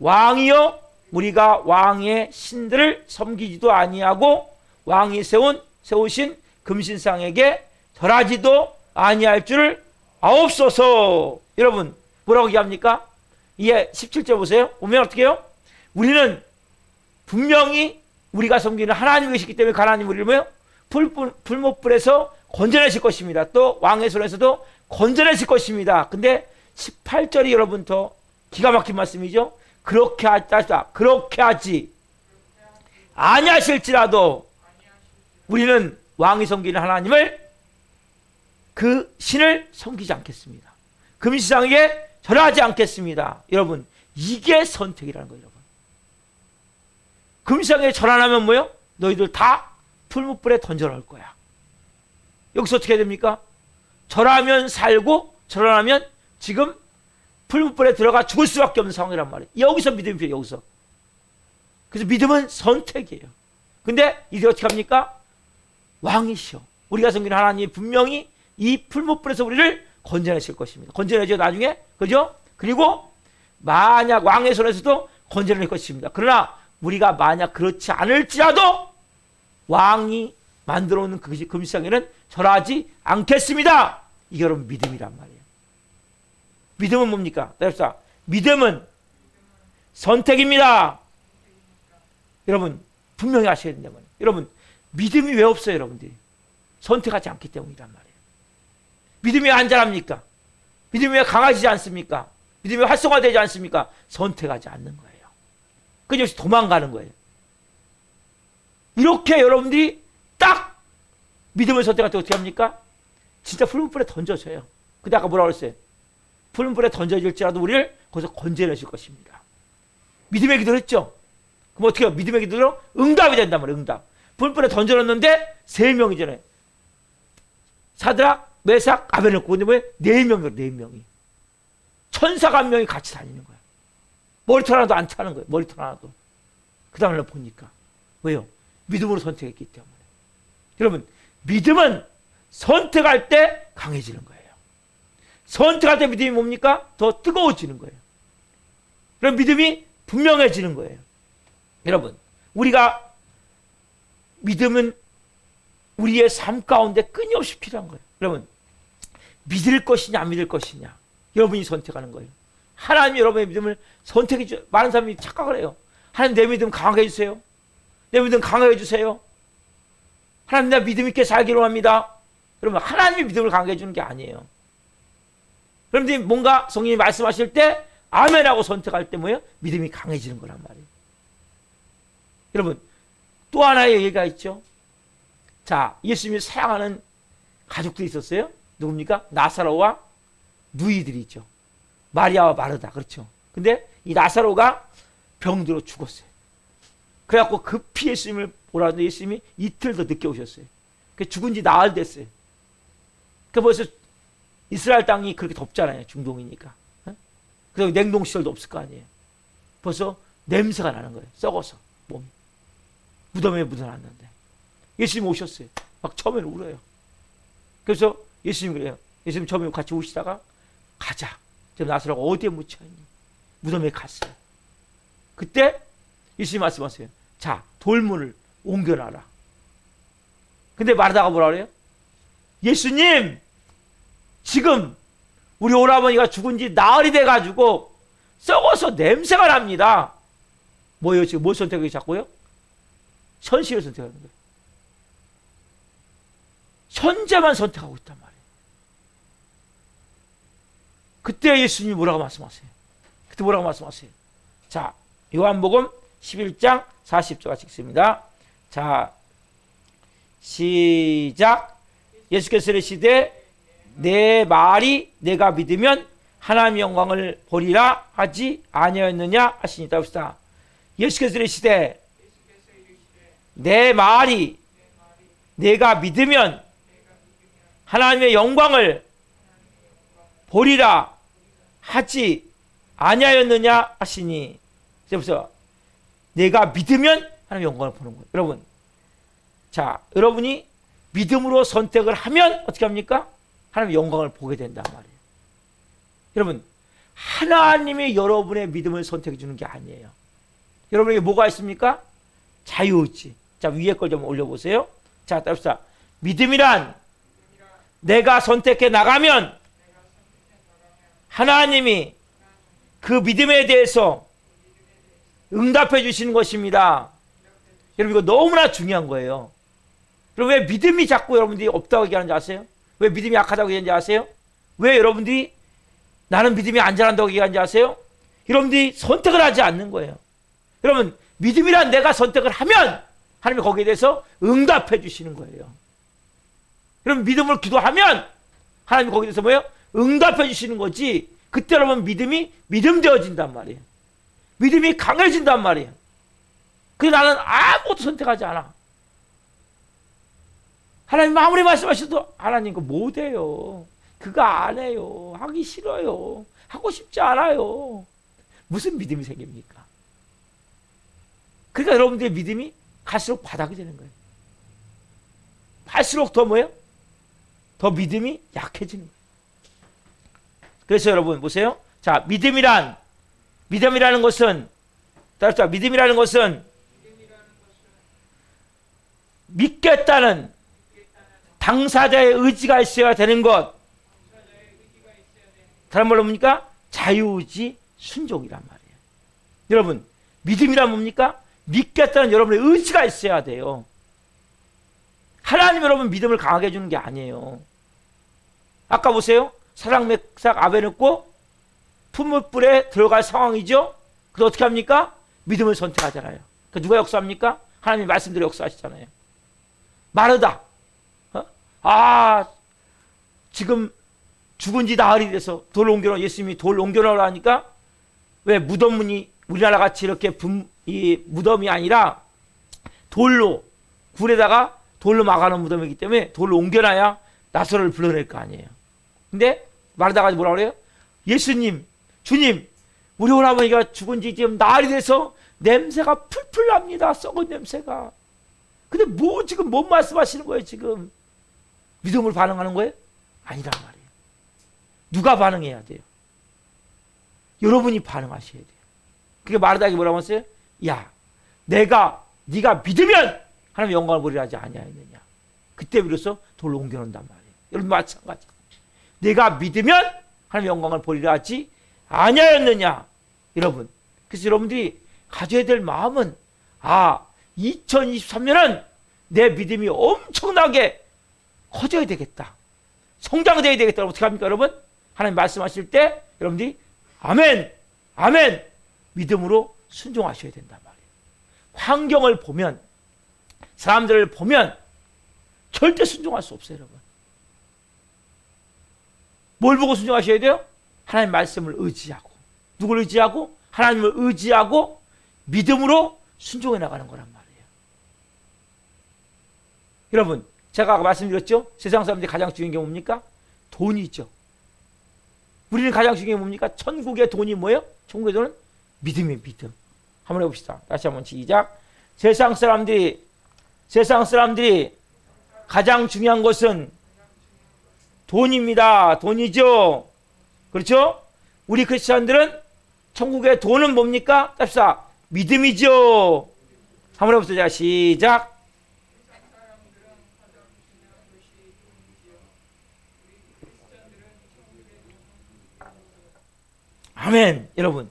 왕이여, 우리가 왕의 신들을 섬기지도 아니하고 왕이 세우신 금신상에게 절하지도 아니할 줄을 아옵소서. 여러분 뭐라고 얘기합니까? 이게 17절 보세요. 보면 어떻게 해요? 우리는 분명히 우리가 섬기는 하나님이 계시기 때문에 하나님 우리를 뭐요? 불못불에서 건져내실 것입니다. 또 왕의 손에서도 건져내실 것입니다. 근데 18절이 여러분 더 기가 막힌 말씀이죠. 그렇게 하지 아니하실지라도 우리는 왕이 섬기는 하나님을 그 신을 섬기지 않겠습니다. 금시상에 절하지 않겠습니다. 여러분 이게 선택이라는 거예요. 여러분 금시상에 절 안 하면 뭐요? 너희들 다 풀무불에 던져 넣을 거야. 여기서 어떻게 해야 됩니까? 절하면 살고 절 안 하면 지금 풀무불에 들어가 죽을 수밖에 없는 상황이란 말이에요. 여기서 믿음이 필요해요. 여기서. 그래서 믿음은 선택이에요. 근데 이제 어떻게 합니까? 왕이시여, 우리가 섬기는 하나님이 분명히 이 풀무불에서 우리를 건져내실 것입니다. 건져내죠 나중에. 그죠? 그리고 만약 왕의 손에서도 건져낼 것입니다. 그러나 우리가 만약 그렇지 않을지라도 왕이 만들어 놓은 그 금시상에는 절하지 않겠습니다. 이게 여러분 믿음이란 말이에요. 믿음은 뭡니까? 믿음은 선택입니다. 여러분 분명히 아셔야 된다는 거예요. 여러분 믿음이 왜 없어요? 여러분들이 선택하지 않기 때문이란 말이에요. 믿음이 왜 안 자랍니까? 믿음이 왜 강해지지 않습니까? 믿음이 왜 활성화되지 않습니까? 선택하지 않는 거예요. 그것이 도망가는 거예요. 이렇게 여러분들이 딱 믿음을 선택할 때 어떻게 합니까? 진짜 풀무불에 던져져요. 근데 아까 뭐라고 그랬어요? 풀무불에 던져질지라도 우리를 거기서 건져내실 것입니다. 믿음의 기도를 했죠? 그럼 어떻게 해요? 믿음의 기도로 응답이 된단 말이에요. 응답. 풀무불에 던져놨는데 3명이잖아요. 사드락, 메삭, 아베느고. 근데 왜? 4명이에요. 4명이. 천사가 1명이 같이 다니는 거예요. 머리털 하나도 안 타는 거예요. 머리털 하나도. 그 다음에 보니까. 왜요? 믿음으로 선택했기 때문에. 여러분 믿음은 선택할 때 강해지는 거예요. 선택할 때 믿음이 뭡니까? 더 뜨거워지는 거예요. 그럼 믿음이 분명해지는 거예요. 여러분 우리가 믿음은 우리의 삶 가운데 끊임없이 필요한 거예요. 여러분 믿을 것이냐 안 믿을 것이냐 여러분이 선택하는 거예요. 하나님이 여러분의 믿음을 선택해 주세요. 많은 사람이 착각을 해요. 하나님 내 믿음 강하게 해주세요. 내 믿음 강하게 해주세요. 하나님 내 믿음 있게 살기로 합니다. 여러분 하나님이 믿음을 강하게 해주는 게 아니에요. 그런데 뭔가 성령이 말씀하실 때 아멘하고 선택할 때 뭐예요? 믿음이 강해지는 거란 말이에요. 여러분 또 하나의 얘기가 있죠. 자, 예수님이 사랑하는 가족들이 있었어요. 누굽니까? 나사로와 누이들이 있죠. 마리아와 마르다. 그렇죠. 근데 이 나사로가 병들어 죽었어요. 그래갖고 급히 예수님을 보라는데 예수님이 이틀 더 늦게 오셨어요. 그 죽은 지 나흘 됐어요. 그 벌써 이스라엘 땅이 그렇게 덥잖아요. 중동이니까. 그래서 냉동시설도 없을 거 아니에요. 벌써 냄새가 나는 거예요. 썩어서 몸이. 무덤에 묻어놨는데 예수님 오셨어요. 막 처음에는 울어요. 그래서 예수님 그래요. 예수님 처음에 같이 오시다가 가자. 지금 나사로가 어디에 묻혀있니? 무덤에 갔어요. 그때 예수님 말씀하세요. 자, 돌문을 옮겨놔라. 근데 마르다가 뭐라 그래요? 예수님, 지금 우리 오라버니가 죽은 지 나흘이 돼가지고 썩어서 냄새가 납니다. 뭐예요? 지금 뭘 선택하기 자꾸요? 현실을 선택하는 거예요. 현재만 선택하고 있단 말이에요. 그때 예수님이 뭐라고 말씀하세요? 그때 뭐라고 말씀하세요? 자, 요한복음 11장 40절 같이 읽습니다. 자, 시작. 예수께서 이르시되 내 말이 내가 믿으면 하나님의 영광을 보리라 하지 아니하였느냐 하시니라. 봅시다. 예수께서 이르시되 내 말이 내가 믿으면 하나님의 영광을 보리라 하지 아니하였느냐 하시니. 그래서 내가 믿으면 하나님의 영광을 보는 거예요. 여러분, 자, 여러분이 믿음으로 선택을 하면 어떻게 합니까? 하나님의 영광을 보게 된단 말이에요. 여러분, 하나님이 여러분의 믿음을 선택해 주는 게 아니에요. 여러분에게 뭐가 있습니까? 자유의지. 자, 위에 걸 좀 올려보세요. 자, 따릅시다. 믿음이란 내가 선택해 나가면 하나님이 그 믿음에 대해서 응답해 주시는 것입니다. 여러분, 이거 너무나 중요한 거예요. 여러분, 왜 믿음이 자꾸 여러분들이 없다고 얘기하는지 아세요? 왜 믿음이 약하다고 얘기하는지 아세요? 왜 여러분들이 나는 믿음이 안 자란다고 얘기하는지 아세요? 여러분들이 선택을 하지 않는 거예요. 여러분, 믿음이란 내가 선택을 하면 하나님이 거기에 대해서 응답해 주시는 거예요. 여러분, 믿음을 기도하면 하나님이 거기에 대해서 뭐예요? 응답해 주시는 거지. 그때 여러분 믿음이 믿음되어진단 말이에요. 믿음이 강해진단 말이에요. 그래서 나는 아무것도 선택하지 않아. 하나님 아무리 말씀하셔도 하나님 그거 못해요. 그거 안 해요. 하기 싫어요. 하고 싶지 않아요. 무슨 믿음이 생깁니까? 그러니까 여러분들의 믿음이 갈수록 바닥이 되는 거예요. 갈수록 더 뭐예요? 더 믿음이 약해지는 거예요. 그래서 여러분 보세요. 자, 믿음이라는 것은 따라서 믿음이라는 것은 믿겠다는 당사자의 의지가 있어야 되는 것. 다른 말로 뭡니까? 자유의지 순종이란 말이에요. 여러분, 믿음이란 뭡니까? 믿겠다는 여러분의 의지가 있어야 돼요. 하나님 여러분 믿음을 강하게 해주는 게 아니에요. 아까 보세요. 사랑맥삭 아벨 넣고 풀무불에 들어갈 상황이죠. 그래서 어떻게 합니까? 믿음을 선택하잖아요. 그 누가 역사합니까? 하나님이 말씀대로 역사하시잖아요. 마르다. 지금 죽은 지 나흘이 돼서 돌 옮겨놓으라. 예수님이 돌 옮겨놓으라 하니까 왜 무덤문이 우리나라 같이 이렇게 이 무덤이 아니라 돌로 굴에다가 돌로 막아놓은 무덤이기 때문에 돌로 옮겨놔야 나사로를 불러낼 거 아니에요. 근데 마르다가 뭐라 그래요? 예수님, 주님, 우리 오라버니가 죽은 지 지금 나흘이 돼서 냄새가 풀풀 납니다. 썩은 냄새가. 근데 지금 뭔 말씀하시는 거예요, 지금? 믿음으로 반응하는 거예요? 아니란 말이에요. 누가 반응해야 돼요? 여러분이 반응하셔야 돼요. 그게 마르다에게 뭐라고 했어요? 야, 네가 믿으면 하나님의 영광을 보리라 하지 아니하였느냐. 그때 비로소 돌로 옮겨놓는단 말이에요. 여러분 마찬가지. 내가 믿으면 하나님의 영광을 보리라 하지 아니하였느냐. 여러분, 그래서 여러분들이 가져야 될 마음은 2023년은 내 믿음이 엄청나게 커져야 되겠다. 성장돼야 되겠다. 어떻게 합니까, 여러분? 하나님 말씀하실 때 여러분들이 아멘, 아멘 믿음으로 순종하셔야 된단 말이에요. 환경을 보면, 사람들을 보면 절대 순종할 수 없어요, 여러분. 뭘 보고 순종하셔야 돼요? 하나님 말씀을 의지하고, 누구를 의지하고? 하나님을 의지하고 믿음으로 순종해 나가는 거란 말이에요. 여러분, 제가 아까 말씀드렸죠? 세상 사람들이 가장 중요한 게 뭡니까? 돈이죠. 우리는 가장 중요한 게 뭡니까? 천국의 돈이 뭐예요? 천국의 돈은 믿음이에요, 믿음. 한번 해봅시다. 다시 한번 시작. 세상 사람들이 가장 중요한 것은 돈입니다. 돈이죠. 그렇죠? 우리 크리스천들은 천국의 돈은 뭡니까? 답시다. 믿음이죠. 한번 해보세요. 자, 시작. 아멘. 여러분,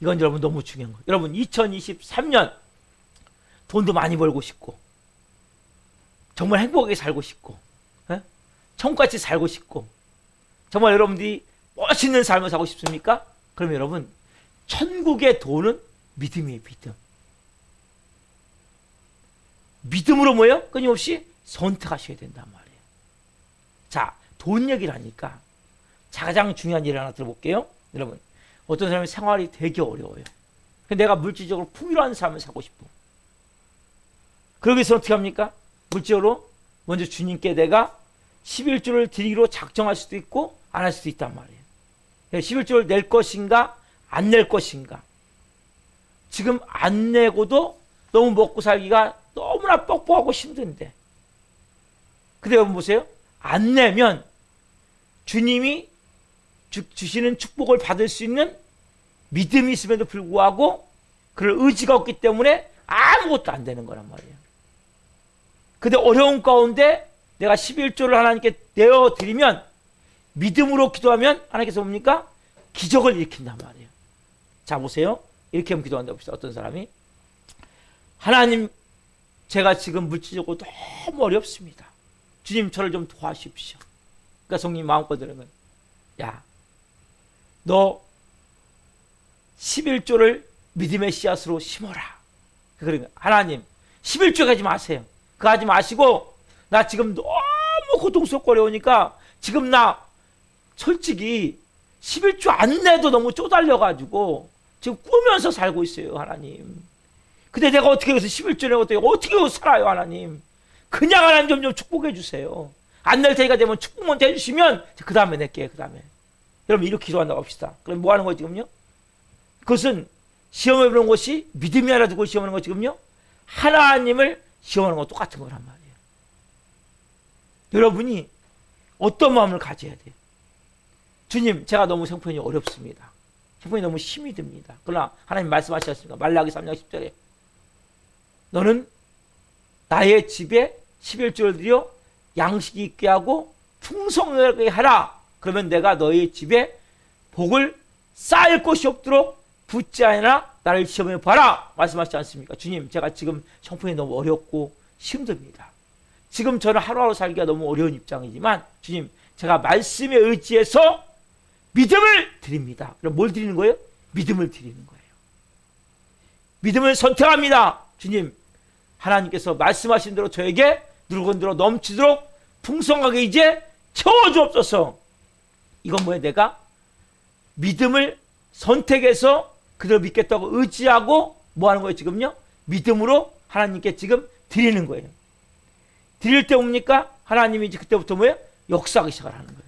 이건 여러분 너무 중요한 거예요. 여러분, 2023년 돈도 많이 벌고 싶고 정말 행복하게 살고 싶고 천국같이 살고 싶고 정말 여러분들이 멋있는 삶을 살고 싶습니까? 그러면 여러분, 천국의 돈은 믿음이에요. 믿음. 믿음으로 뭐예요? 끊임없이 선택하셔야 된단 말이에요. 자, 돈 얘기를 하니까 가장 중요한 일 하나 들어볼게요. 여러분, 어떤 사람이 생활이 되게 어려워요. 근데 내가 물질적으로 풍요로운 삶을 살고 싶어. 그러기 위해서 어떻게 합니까? 물질적으로 먼저 주님께 내가 11조를 드리기로 작정할 수도 있고 안 할 수도 있단 말이에요. 11조를 낼 것인가 안 낼 것인가. 지금 안 내고도 너무 먹고 살기가 너무나 뻑뻑하고 힘든데, 근데 여러분 보세요. 안 내면 주님이 주시는 축복을 받을 수 있는 믿음이 있음에도 불구하고 그럴 의지가 없기 때문에 아무것도 안 되는 거란 말이에요. 근데 어려운 가운데 내가 11조를 하나님께 내어드리면, 믿음으로 기도하면 하나님께서 뭡니까? 기적을 일으킨단 말이에요. 자, 보세요. 이렇게 하면 기도한다고 봅시다. 어떤 사람이, 하나님, 제가 지금 물질적으로 너무 어렵습니다. 주님, 저를 좀 도와주십시오. 그러니까 성님 마음껏 들으면, 야, 너 11조를 믿음의 씨앗으로 심어라. 그러니까 하나님, 11조 가지 마세요. 그거 하지 마시고, 나 지금 너무 고통스럽고 어려우니까 지금 나 솔직히 11조 안 내도 너무 쪼달려가지고 지금 꾸면서 살고 있어요, 하나님. 근데 내가 어떻게 해서 11조 내고 어떻게 해서 살아요, 하나님. 그냥 하나님 좀 축복해 주세요. 안 낼 테니까 되면 축복 먼저 해주시면 그 다음에 낼게요, 그 다음에. 여러분, 이렇게 기도한다고 합시다. 그럼 뭐 하는 거예요, 지금요? 그것은 시험해 보는 것이 믿음이 하나 두고 시험하는 거 지금요? 하나님을 시험하는 거 똑같은 거란 말이에요. 여러분이 어떤 마음을 가져야 돼요? 주님, 제가 너무 형편이 어렵습니다. 형편이 너무 힘이 듭니다. 그러나 하나님 말씀하셨습니다. 말라기 3장 10절에 너는 나의 집에 11조를 들여 양식이 있게 하고 풍성하게 하라. 그러면 내가 너의 집에 복을 쌓을 것이 없도록 붙지 않으나 나를 시험해 봐라. 말씀하시지 않습니까? 주님, 제가 지금 형편이 너무 어렵고 힘듭니다. 지금 저는 하루하루 살기가 너무 어려운 입장이지만 주님, 제가 말씀에 의지해서 믿음을 드립니다. 그럼 뭘 드리는 거예요? 믿음을 드리는 거예요. 믿음을 선택합니다. 주님, 하나님께서 말씀하신 대로 저에게 누르건대로 넘치도록 풍성하게 이제 채워주옵소서. 이건 뭐예요? 내가 믿음을 선택해서 그대로 믿겠다고 의지하고 뭐 하는 거예요, 지금요? 믿음으로 하나님께 지금 드리는 거예요. 드릴 때 뭡니까? 하나님이 이제 그때부터 뭐예요? 역사하기 시작을 하는 거예요.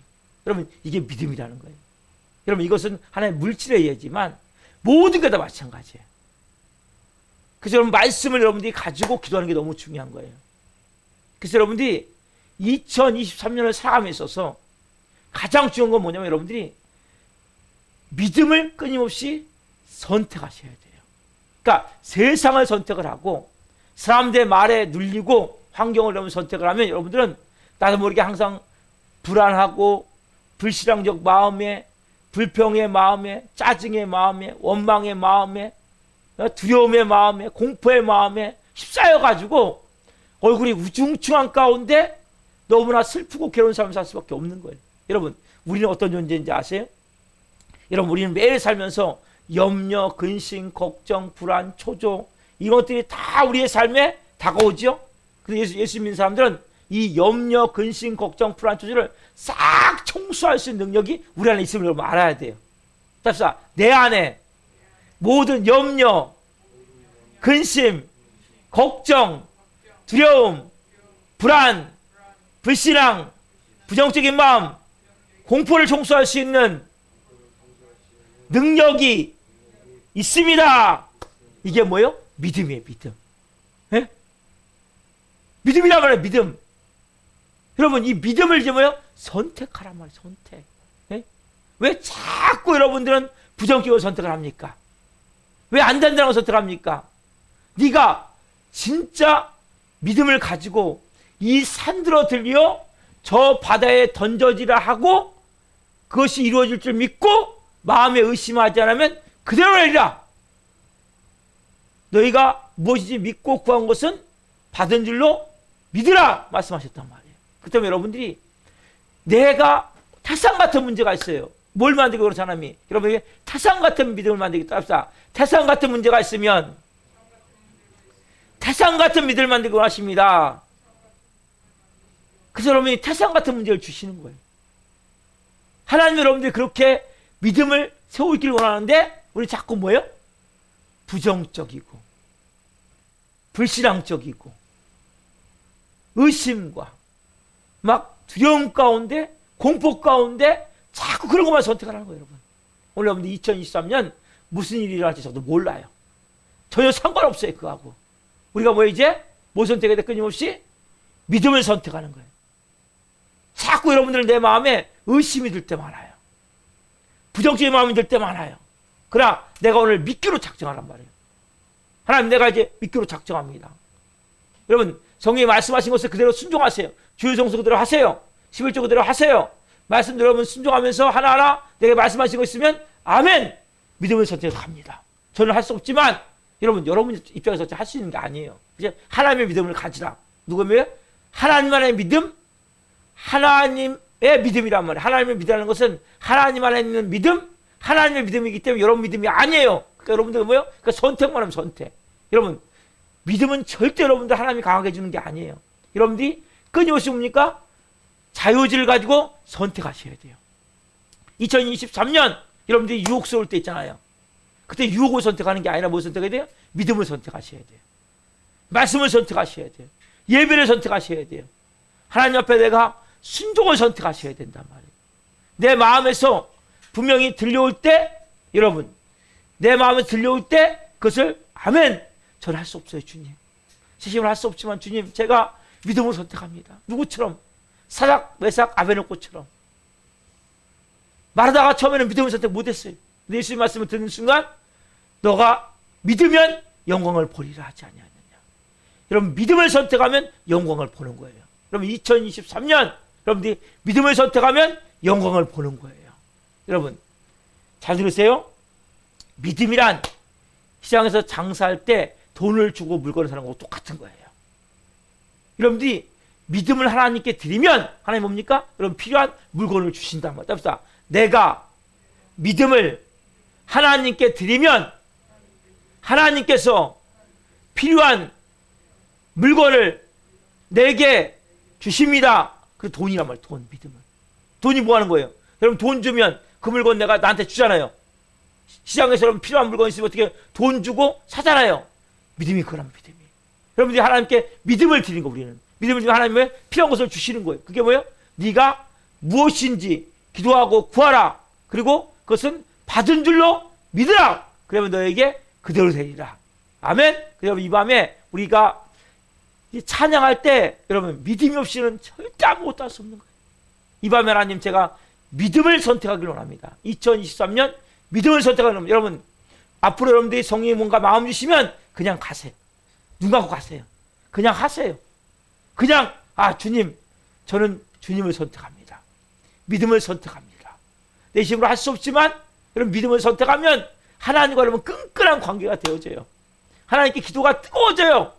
여러분, 이게 믿음이라는 거예요. 여러분, 이것은 하나의 물질의 예지만 모든 게 다 마찬가지예요. 그래서 여러분, 말씀을 여러분들이 가지고 기도하는 게 너무 중요한 거예요. 그래서 여러분들이 2023년을 살아감에 있어서 가장 중요한 건 뭐냐면 여러분들이 믿음을 끊임없이 선택하셔야 돼요. 그러니까 세상을 선택을 하고 사람들의 말에 눌리고 환경을 너무 선택을 하면 여러분들은 나도 모르게 항상 불안하고 불신앙적 마음에, 불평의 마음에, 짜증의 마음에, 원망의 마음에, 두려움의 마음에, 공포의 마음에 휩싸여가지고 얼굴이 우중충한 가운데 너무나 슬프고 괴로운 삶을 살 수밖에 없는 거예요. 여러분, 우리는 어떤 존재인지 아세요? 여러분, 우리는 매일 살면서 염려, 근심, 걱정, 불안, 초조, 이런 것들이 다 우리의 삶에 다가오죠. 그래서 예수 믿는 사람들은 이 염려, 근심, 걱정, 불안, 초조를 싹 청소할 수 있는 능력이 우리 안에 있음을 여러분 알아야 돼요. 답사, 내 안에 모든 염려, 근심, 걱정, 두려움, 불안, 불신앙, 부정적인 마음, 공포를 청소할 수 있는 능력이 있습니다. 이게 뭐예요? 믿음이에요. 믿음. 예? 믿음이란 말이에요. 믿음. 여러분 이 믿음을 이제 뭐예요? 선택하란 말이에요. 선택. 예? 왜 자꾸 여러분들은 부정적으로 선택을 합니까? 왜 안 된다는 걸 선택합니까? 네가 진짜 믿음을 가지고 이 산들어 들려 저 바다에 던져지라 하고 그것이 이루어질 줄 믿고 마음에 의심하지 않으면 그대로 내리라. 너희가 무엇이지 믿고 구한 것은 받은 줄로 믿으라 말씀하셨단 말이에요. 그 때문에 여러분들이 내가 태산 같은 문제가 있어요. 뭘 만들고 그런 사람이 여러분에게 태산 같은 믿음을 만들겠다 합시다. 태산 같은 문제가 있으면 태산 같은 믿음을 만들고 하십니다. 그래서 여러분이 태산 같은 문제를 주시는 거예요. 하나님 여러분들이 그렇게 믿음을 세우기를 원하는데 우리 자꾸 뭐예요? 부정적이고 불신앙적이고 의심과 막 두려움 가운데 공포 가운데 자꾸 그런 것만 선택하라는 거예요. 여러분 오늘 여러분들 2023년 무슨 일이 일어날지 저도 몰라요. 전혀 상관없어요. 그거하고 우리가 뭐 이제 뭐 선택해야 돼? 끊임없이 믿음을 선택하는 거예요. 자꾸 여러분들은 내 마음에 의심이 들 때 많아요. 부정적인 마음이 들 때 많아요. 그러나 내가 오늘 믿기로 작정하란 말이에요. 하나님 내가 이제 믿기로 작정합니다. 여러분 성경이 말씀하신 것을 그대로 순종하세요. 주일 성수 그대로 하세요. 11조 그대로 하세요. 말씀대로 여러분 순종하면서 하나하나 내가 말씀하신 거 있으면 아멘! 믿음을 선택해서 갑니다. 저는 할 수 없지만 여러분 입장에서 할 수 있는 게 아니에요. 이제 하나님의 믿음을 가지라. 누구예요? 하나님만의 믿음? 하나님의 믿음이란 말이에요. 하나님을 믿으라는 것은 하나님 안에 있는 믿음? 하나님의 믿음이기 때문에 여러분 믿음이 아니에요. 그러니까 여러분들 뭐예요? 그러니까 선택만 하면 선택. 여러분 믿음은 절대 여러분들 하나님이 강하게 해주는 게 아니에요. 여러분들이 끊임없이 뭡니까? 자유의지를 가지고 선택하셔야 돼요. 2023년 여러분들이 유혹스러울 때 있잖아요. 그때 유혹을 선택하는 게 아니라 뭘 선택해야 돼요? 믿음을 선택하셔야 돼요. 말씀을 선택하셔야 돼요. 예배를 선택하셔야 돼요. 하나님 앞에 내가 순종을 선택하셔야 된단 말이에요. 내 마음에서 분명히 들려올 때 여러분 내 마음에 들려올 때 그것을 아멘! 저는 할 수 없어요. 주님. 제 힘으로 할 수 없지만 주님 제가 믿음을 선택합니다. 누구처럼? 사작, 메삭, 아베노고처럼 말하다가 처음에는 믿음을 선택 못했어요. 근데 예수님 말씀을 듣는 순간 너가 믿으면 영광을 보리라 하지 아니하느냐. 여러분 믿음을 선택하면 영광을 보는 거예요. 여러분 2023년 여러분들이 믿음을 선택하면 영광을 보는 거예요. 여러분 잘 들으세요. 믿음이란 시장에서 장사할 때 돈을 주고 물건을 사는 거하고 똑같은 거예요. 여러분들이 믿음을 하나님께 드리면 하나님 뭡니까? 여러분 필요한 물건을 주신단 말이야. 내가 믿음을 하나님께 드리면 하나님께서 필요한 물건을 내게 주십니다. 그 돈이란 말이에요. 돈, 믿음은. 돈이 뭐 하는 거예요? 여러분 돈 주면 그 물건 내가 나한테 주잖아요. 시장에서 여러분 필요한 물건 있으면 어떻게 돈 주고 사잖아요. 믿음이 그런 믿음이에요. 여러분들이 하나님께 믿음을 드리는 거 우리는. 믿음을 주면 하나님의 필요한 것을 주시는 거예요. 그게 뭐예요? 네가 무엇인지 기도하고 구하라. 그리고 그것은 받은 줄로 믿으라. 그러면 너에게 그대로 되리라. 아멘. 여러분 이 밤에 우리가 찬양할 때 여러분 믿음이 없이는 절대 아무것도 할 수 없는 거예요. 이 밤에 하나님 제가 믿음을 선택하기를 원합니다. 2023년 믿음을 선택하는 겁니다. 여러분 앞으로 여러분들이 성령이 뭔가 마음 주시면 그냥 가세요. 눈 감고 가세요. 그냥 하세요. 그냥 주님 저는 주님을 선택합니다. 믿음을 선택합니다. 내 힘으로 할 수 없지만 여러분 믿음을 선택하면 하나님과 여러분 끈끈한 관계가 되어져요. 하나님께 기도가 뜨거워져요.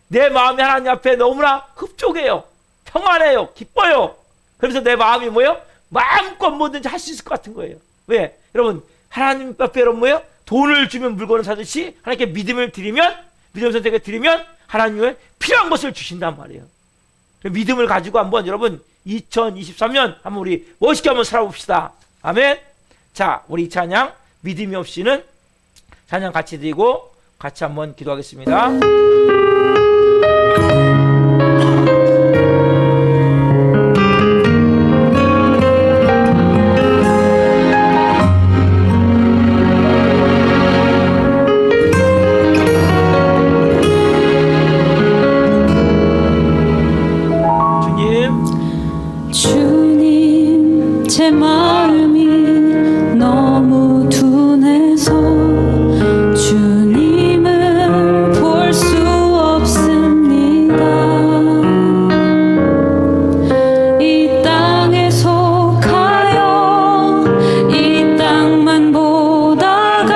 내 마음이 하나님 앞에 너무나 흡족해요. 평안해요. 기뻐요. 그래서 내 마음이 뭐예요? 마음껏 뭐든지 할 수 있을 것 같은 거예요. 왜? 여러분 하나님 앞에 여러분 뭐예요? 돈을 주면 물건을 사듯이 하나님께 믿음을 드리면 믿음 선택을 드리면 하나님의 필요한 것을 주신단 말이에요. 믿음을 가지고 한번 여러분 2023년 한번 우리 멋있게 한번 살아봅시다. 아멘. 자 우리 이 찬양 믿음이 없이는 찬양 같이 드리고 같이 한번 기도하겠습니다. 주님, 제 마음이 너무 둔해서 주님을 볼 수 없습니다. 이 땅에 속하여 이 땅만 보다가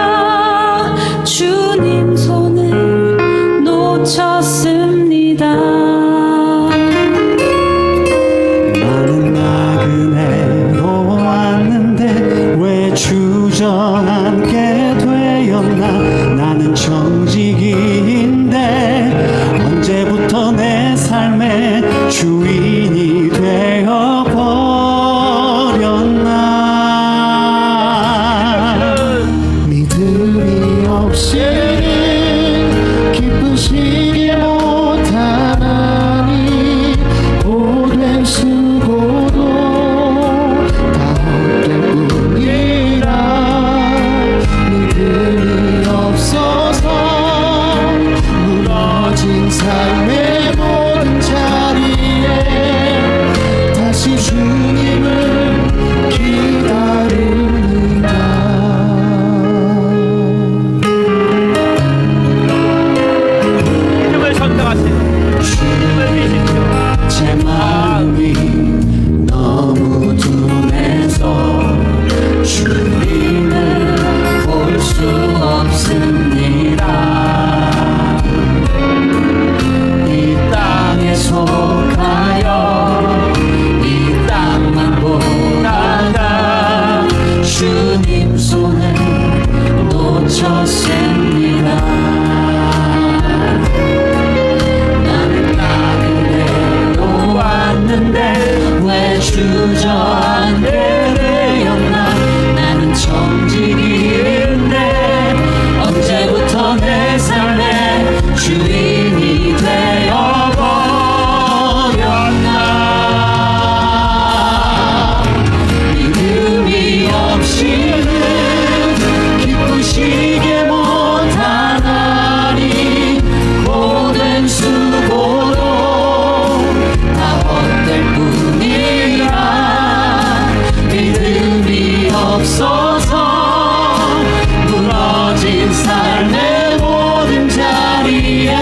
주님 손을 놓쳤습니다. 주저앉게 되었나. 나는 정직인데 언제부터 내 삶의 주인이 되어버렸나. 믿음이 없이는 기쁘시지 못하나니 오랜 수고도 다 헛될 뿐이라. 믿음이 없어서 무너진 삶의 모든 자리에 다시 주님을 기다립니다. 믿음을 선택하세요. 믿음을 믿으십시오. 제 마음이 너무 둔해서 주님을 볼 수 없습니다. 이 땅에 속하여 이 땅만 보다가 주님 손을 놓쳤습니다. 나는 나그네로 왔는데 왜 주저앉게 되었나. 나는 정직인데 언제부터 내 삶의 주인이 되어버렸나. 믿음이 없이는 기쁘시게 못하나니 모든 수고도 다 헛될 뿐이라. 믿음이 없어서 무너진 삶의 모든 자리에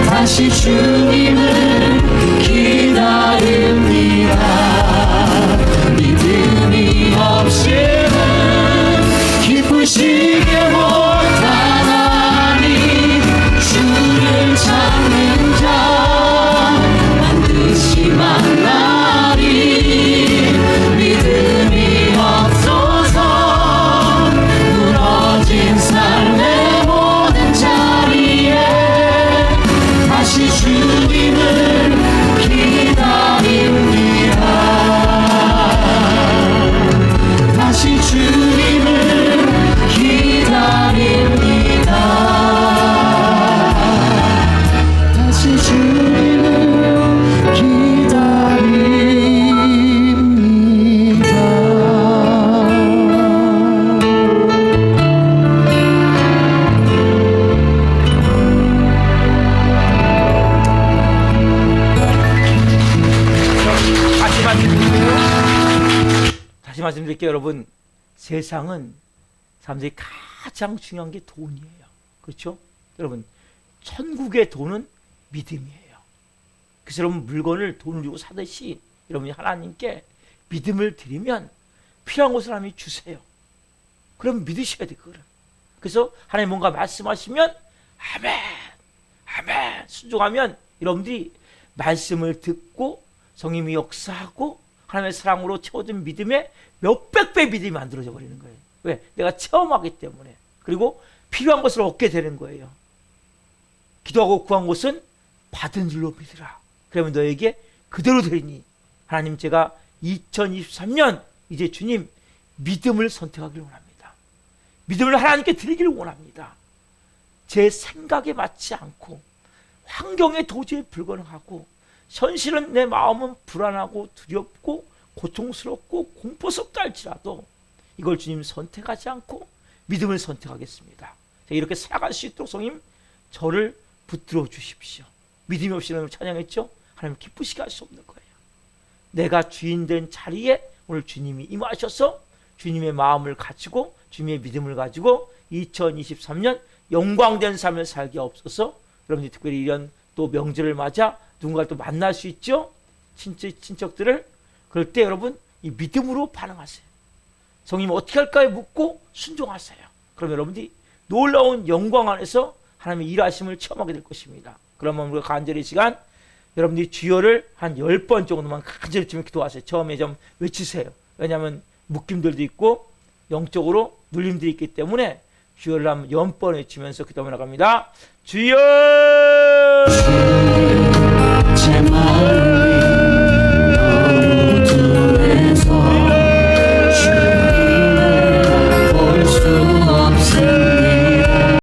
다시 주님을 기다립니다. 믿음이 없이는 기쁘시게 못하나니 주를 찾는 자 반드시 만나리. 믿음이 없어서 무너진 삶의 모든 자리에 다시 주님을 기다립니다. 다시 주님을 기다립니다. 다시 주님을 기다립니다. 다시 말씀드릴게요. 다시 말씀드릴게요. 여러분, 세상은 사람들이 가장 중요한 게 돈이에요. 그렇죠? 여러분, 천국의 돈은 믿음이에요. 그래서 여러분, 물건을 돈을 주고 사듯이 여러분이 하나님께 믿음을 드리면 필요한 것을 하나님이 주세요. 그럼 믿으셔야 돼, 그거를. 그래서 하나님 뭔가 말씀하시면 아멘, 아멘 순종하면 여러분들이 말씀을 듣고 성령이 역사하고 하나님의 사랑으로 채워진 믿음에 몇백 배 믿음이 만들어져 버리는 거예요. 왜? 내가 체험하기 때문에. 그리고 필요한 것을 얻게 되는 거예요. 기도하고 구한 것은 받은 줄로 믿으라. 그러면 너에게 그대로 되리니. 하나님, 제가 2023년 이제 주님 믿음을 선택하기를 원합니다. 믿음을 하나님께 드리기를 원합니다. 제 생각에 맞지 않고 환경에 도저히 불가능하고 현실은 내 마음은 불안하고 두렵고 고통스럽고 공포스럽다 할지라도 이걸 주님 선택하지 않고 믿음을 선택하겠습니다. 이렇게 살아갈 수 있도록 성님 저를 붙들어 주십시오. 믿음이 없이 하나님을 찬양했죠? 하나님 기쁘시게 할 수 없는 거예요. 내가 주인 된 자리에 오늘 주님이 임하셔서 주님의 마음을 가지고 주님의 믿음을 가지고 2023년 영광된 삶을 살게 없어서 여러분들이 특별히 이런 또 명절을 맞아 누군가를 또 만날 수 있죠? 친척들을. 그럴 때 여러분 이 믿음으로 반응하세요. 성님 어떻게 할까요? 묻고 순종하세요. 그럼 여러분들이 놀라운 영광 안에서 하나님의 일하심을 체험하게 될 것입니다. 그러면 우리가 간절히 시간 여러분들이 주여를 한 10번 정도만 간절히 좀 기도하세요. 처음에 좀 외치세요. 왜냐하면 묶임들도 있고 영적으로 눌림들이 있기 때문에 주여를 한 10번 외치면서 기도하며 나갑니다. 주여!